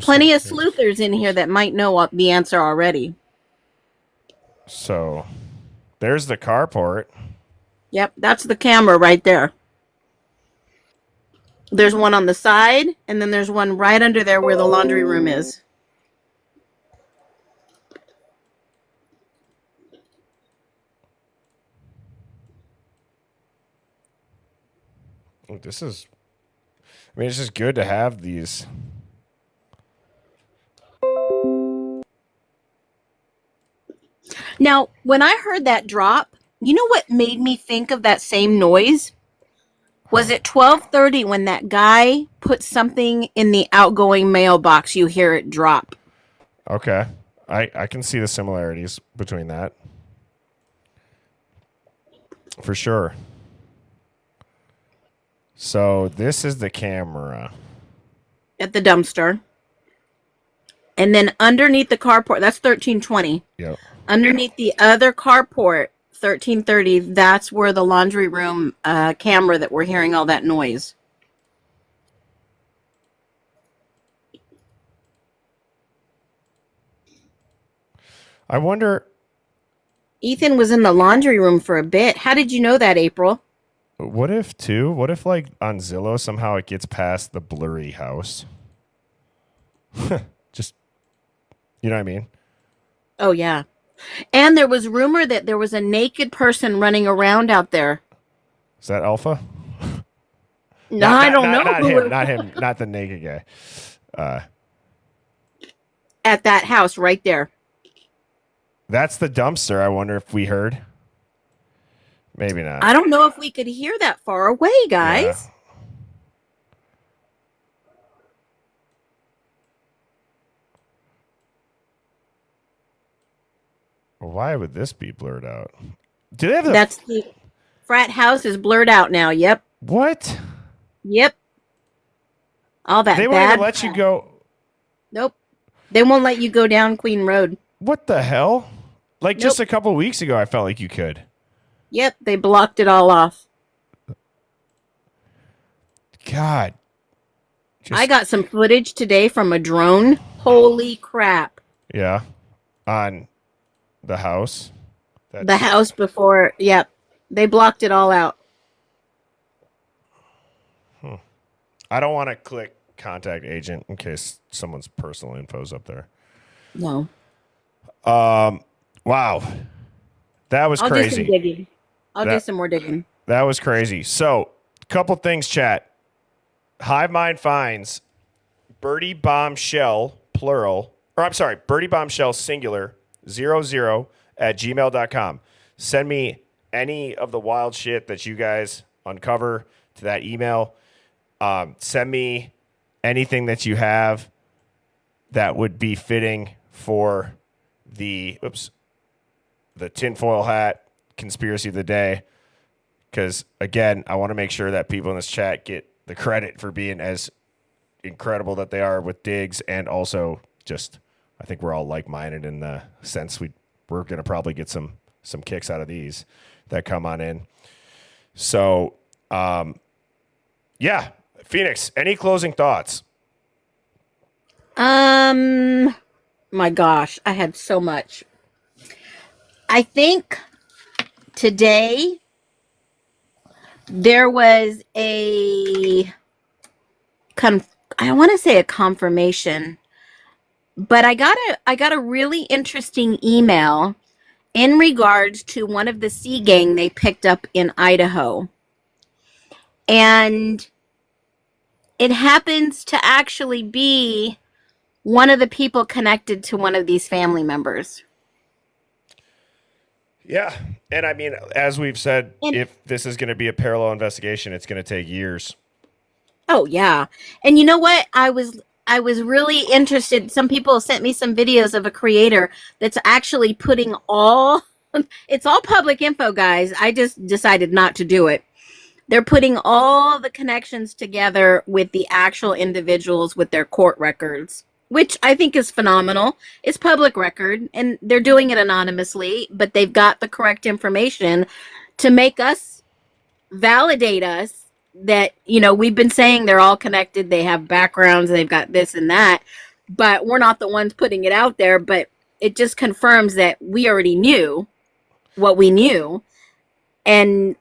plenty of sleuthers in here that might know the answer already. So, there's the carport. Yep, that's the camera right there. There's one on the side, and then there's one right under there where the laundry room is. This is, I mean, it's just good to have these. Now, when I heard that drop, you know what made me think of that same noise? Was it 12:30 when that guy put something in the outgoing mailbox? You hear it drop. Okay. I can see the similarities between that. For sure. So this is the camera. At the dumpster. And then underneath the carport, that's 1320. Yep. Underneath the other carport, 1330, that's where the laundry room camera that we're hearing all that noise. I wonder. Ethan was in the laundry room for a bit. How did you know that, April? What if like on Zillow somehow it gets past the blurry house? Just, you know what I mean? Oh, yeah. And there was rumor that there was a naked person running around out there. Is that Alpha? No, I don't know. Not him. Not the naked guy. At that house right there. That's the dumpster. I wonder if we heard. Maybe not. I don't know if we could hear that far away, guys. Yeah. Why would this be blurred out? Do they have the... That's the frat house is blurred out now. Yep. What? Yep. All that They won't even let you go. Nope. They won't let you go down Queen Road. What the hell? Like Nope. just a couple weeks ago, I felt like you could. Yep. They blocked it all off. God. I got some footage today from a drone. Holy crap. Yeah. On the house. The house before. Yep. They blocked it all out. I don't want to click contact agent in case someone's personal info's up there. No. Wow. That was crazy. Do some digging. I'll do some more digging. That was crazy. So, couple things, chat. Hive Mind finds Birdie Bombshell, plural, or I'm sorry, Birdie Bombshell, singular, 00 at gmail.com. Send me any of the wild shit that you guys uncover to that email. Send me anything that you have that would be fitting for the tinfoil hat conspiracy of the day, because again, I want to make sure that people in this chat get the credit for being as incredible that they are with digs, and also just I think we're all like-minded in the sense we're going to probably get some kicks out of these that come on in. So, yeah, Phoenix, any closing thoughts? My gosh, I had so much. I think today there was I want to say a confirmation, but I got a really interesting email in regards to one of the sea gang they picked up in Idaho. And it happens to actually be one of the people connected to one of these family members. Yeah. And I mean, as we've said, if this is going to be a parallel investigation, it's going to take years. Oh, yeah. And you know what? I was really interested. Some people sent me some videos of a creator that's actually putting it's all public info, guys. I just decided not to do it. They're putting all the connections together with the actual individuals with their court records, which I think is phenomenal. It's public record, and they're doing it anonymously, but they've got the correct information to make us validate us that, we've been saying they're all connected. They have backgrounds, they've got this and that, but we're not the ones putting it out there. But it just confirms that we already knew what we knew. And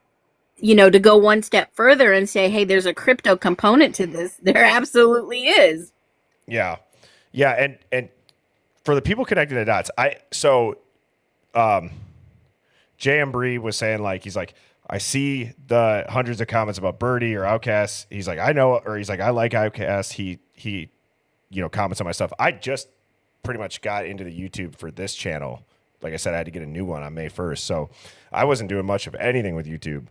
to go one step further and say, hey, there's a crypto component to this. There absolutely is. Yeah. Yeah. And for the people connecting the dots, J.M. Bree was saying, like, he's like, I see the hundreds of comments about Birdie or Outcast. He's like, I know, or he's like, I like Outcast. He comments on my stuff. I just pretty much got into the YouTube for this channel. Like I said, I had to get a new one on May 1st. So I wasn't doing much of anything with YouTube.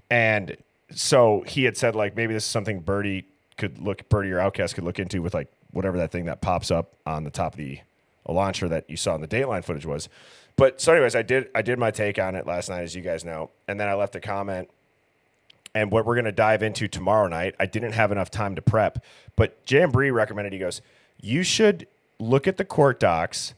And so he had said, like, maybe this is something Birdie or Outcast could look into with, like, whatever that thing that pops up on the top of the Elantra that you saw in the Dateline footage was. But so anyways, I did my take on it last night, as you guys know. And then I left a comment. And what we're going to dive into tomorrow night, I didn't have enough time to prep, but J. and Bree recommended, he goes, you should look at the court docs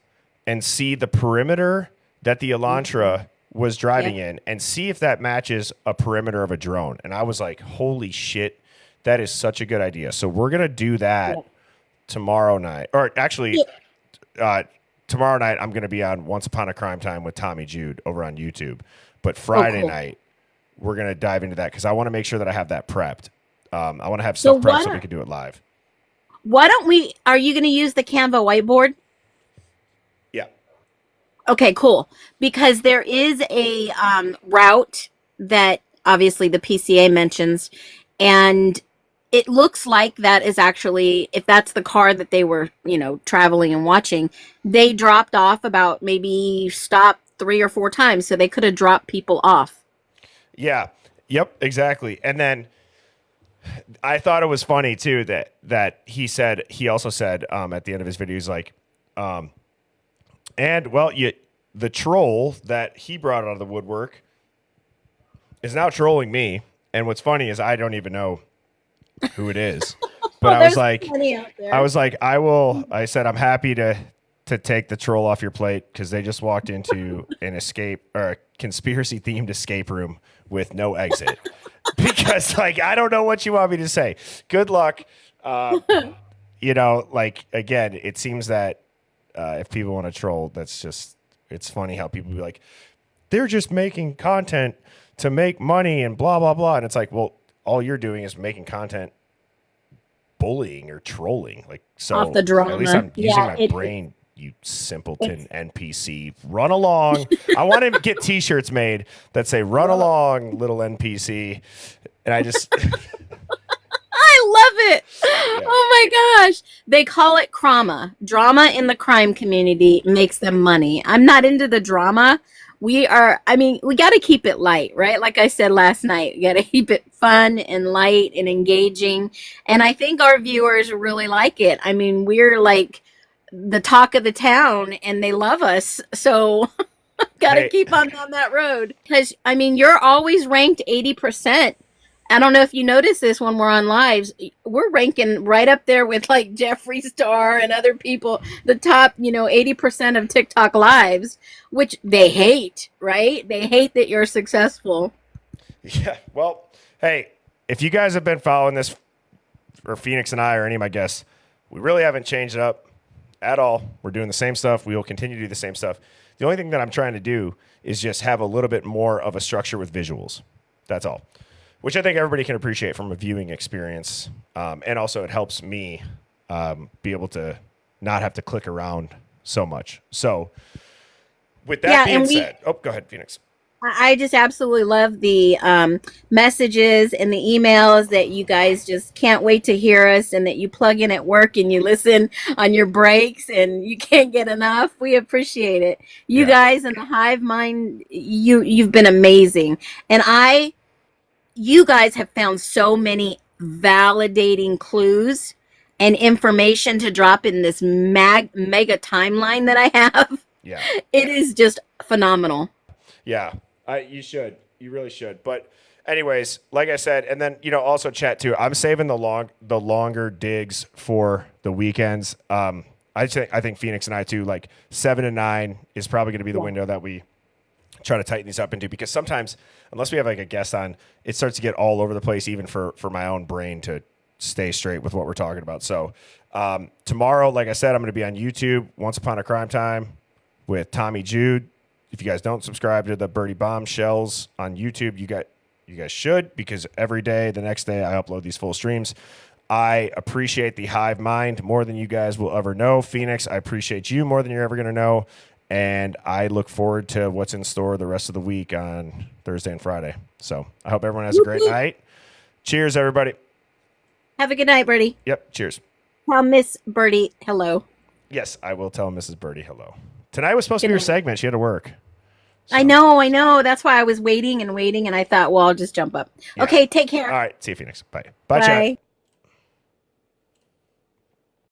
and see the perimeter that the Elantra was driving in and see if that matches a perimeter of a drone. And I was like, holy shit, that is such a good idea. So we're going to do that tomorrow night. Or actually, tomorrow night I'm going to be on Once Upon a Crime Time with Tommy Jude over on YouTube. But Friday night, we're going to dive into that because I want to make sure that I have that prepped. I want to have stuff prepped so we can do it live. Why don't are you going to use the Canva whiteboard? Yeah. Okay, cool. Because there is a route that obviously the PCA mentions, and it looks like that is actually, if that's the car that they were, traveling and watching, they dropped off about, maybe stopped 3 or 4 times. So they could have dropped people off. Yeah. Yep. Exactly. And then I thought it was funny too that he also said at the end of his video, he's like, the troll that he brought out of the woodwork is now trolling me. And what's funny is I don't even know who it is. But I said, I'm happy to take the troll off your plate because they just walked into an escape or a conspiracy themed escape room with no exit. Because, like, I don't know what you want me to say. Good luck. Again, it seems that if people want to troll, it's funny how people be like, they're just making content to make money and blah, blah, blah. And it's like, well, all you're doing is making content bullying or trolling. Like, so off the drama. At least I'm using my brain, you simpleton NPC. Run along. I want to get t-shirts made that say run along, little NPC. And I just I love it. Yeah. Oh my gosh. They call it drama. Drama in the crime community makes them money. I'm not into the drama. We got to keep it light, right? Like I said last night, we got to keep it fun and light and engaging. And I think our viewers really like it. I mean, we're like the talk of the town and they love us. So got got to Hey. keep on down that road. Because, I mean, you're always ranked 80%. I don't know if you notice this when we're on lives. We're ranking right up there with like Jeffree Star and other people, the top, 80% of TikTok lives, which they hate, right? They hate that you're successful. Yeah. Well, hey, if you guys have been following this, or Phoenix and I, or any of my guests, we really haven't changed it up at all. We're doing the same stuff. We will continue to do the same stuff. The only thing that I'm trying to do is just have a little bit more of a structure with visuals. That's all. Which I think everybody can appreciate from a viewing experience. And also it helps me be able to not have to click around so much. So with that being said, go ahead, Phoenix. I just absolutely love the messages and the emails that you guys just can't wait to hear us, and that you plug in at work and you listen on your breaks and you can't get enough. We appreciate it. You guys in the Hive Mind, you've been amazing. And you guys have found so many validating clues and information to drop in this mega timeline that I have. Yeah. It is just phenomenal. Yeah. You should. You really should. But anyways, like I said, and then, also chat too. I'm saving the longer digs for the weekends. I think Phoenix and I too, like 7 to 9 is probably going to be the window that we try to tighten these up into, because sometimes, unless we have like a guest on, it starts to get all over the place, even for my own brain to stay straight with what we're talking about. So tomorrow, like I said, I'm going to be on YouTube, Once Upon a Crime Time with Tommy Jude. If you guys don't subscribe to the Birdie Bombshells on YouTube, you guys should, because every day, the next day, I upload these full streams. I appreciate the Hive Mind more than you guys will ever know. Phoenix, I appreciate you more than you're ever going to know. And I look forward to what's in store the rest of the week on Thursday and Friday. So I hope everyone has a great night. Cheers, everybody. Have a good night, Birdie. Yep, cheers. Tell Miss Birdie hello. Yes, I will tell Mrs. Birdie hello. Tonight was supposed to be your segment. She had to work. So. I know. That's why I was waiting, and I thought, well, I'll just jump up. Yeah. Okay, take care. All right, see you, Phoenix. Bye. Bye, chat.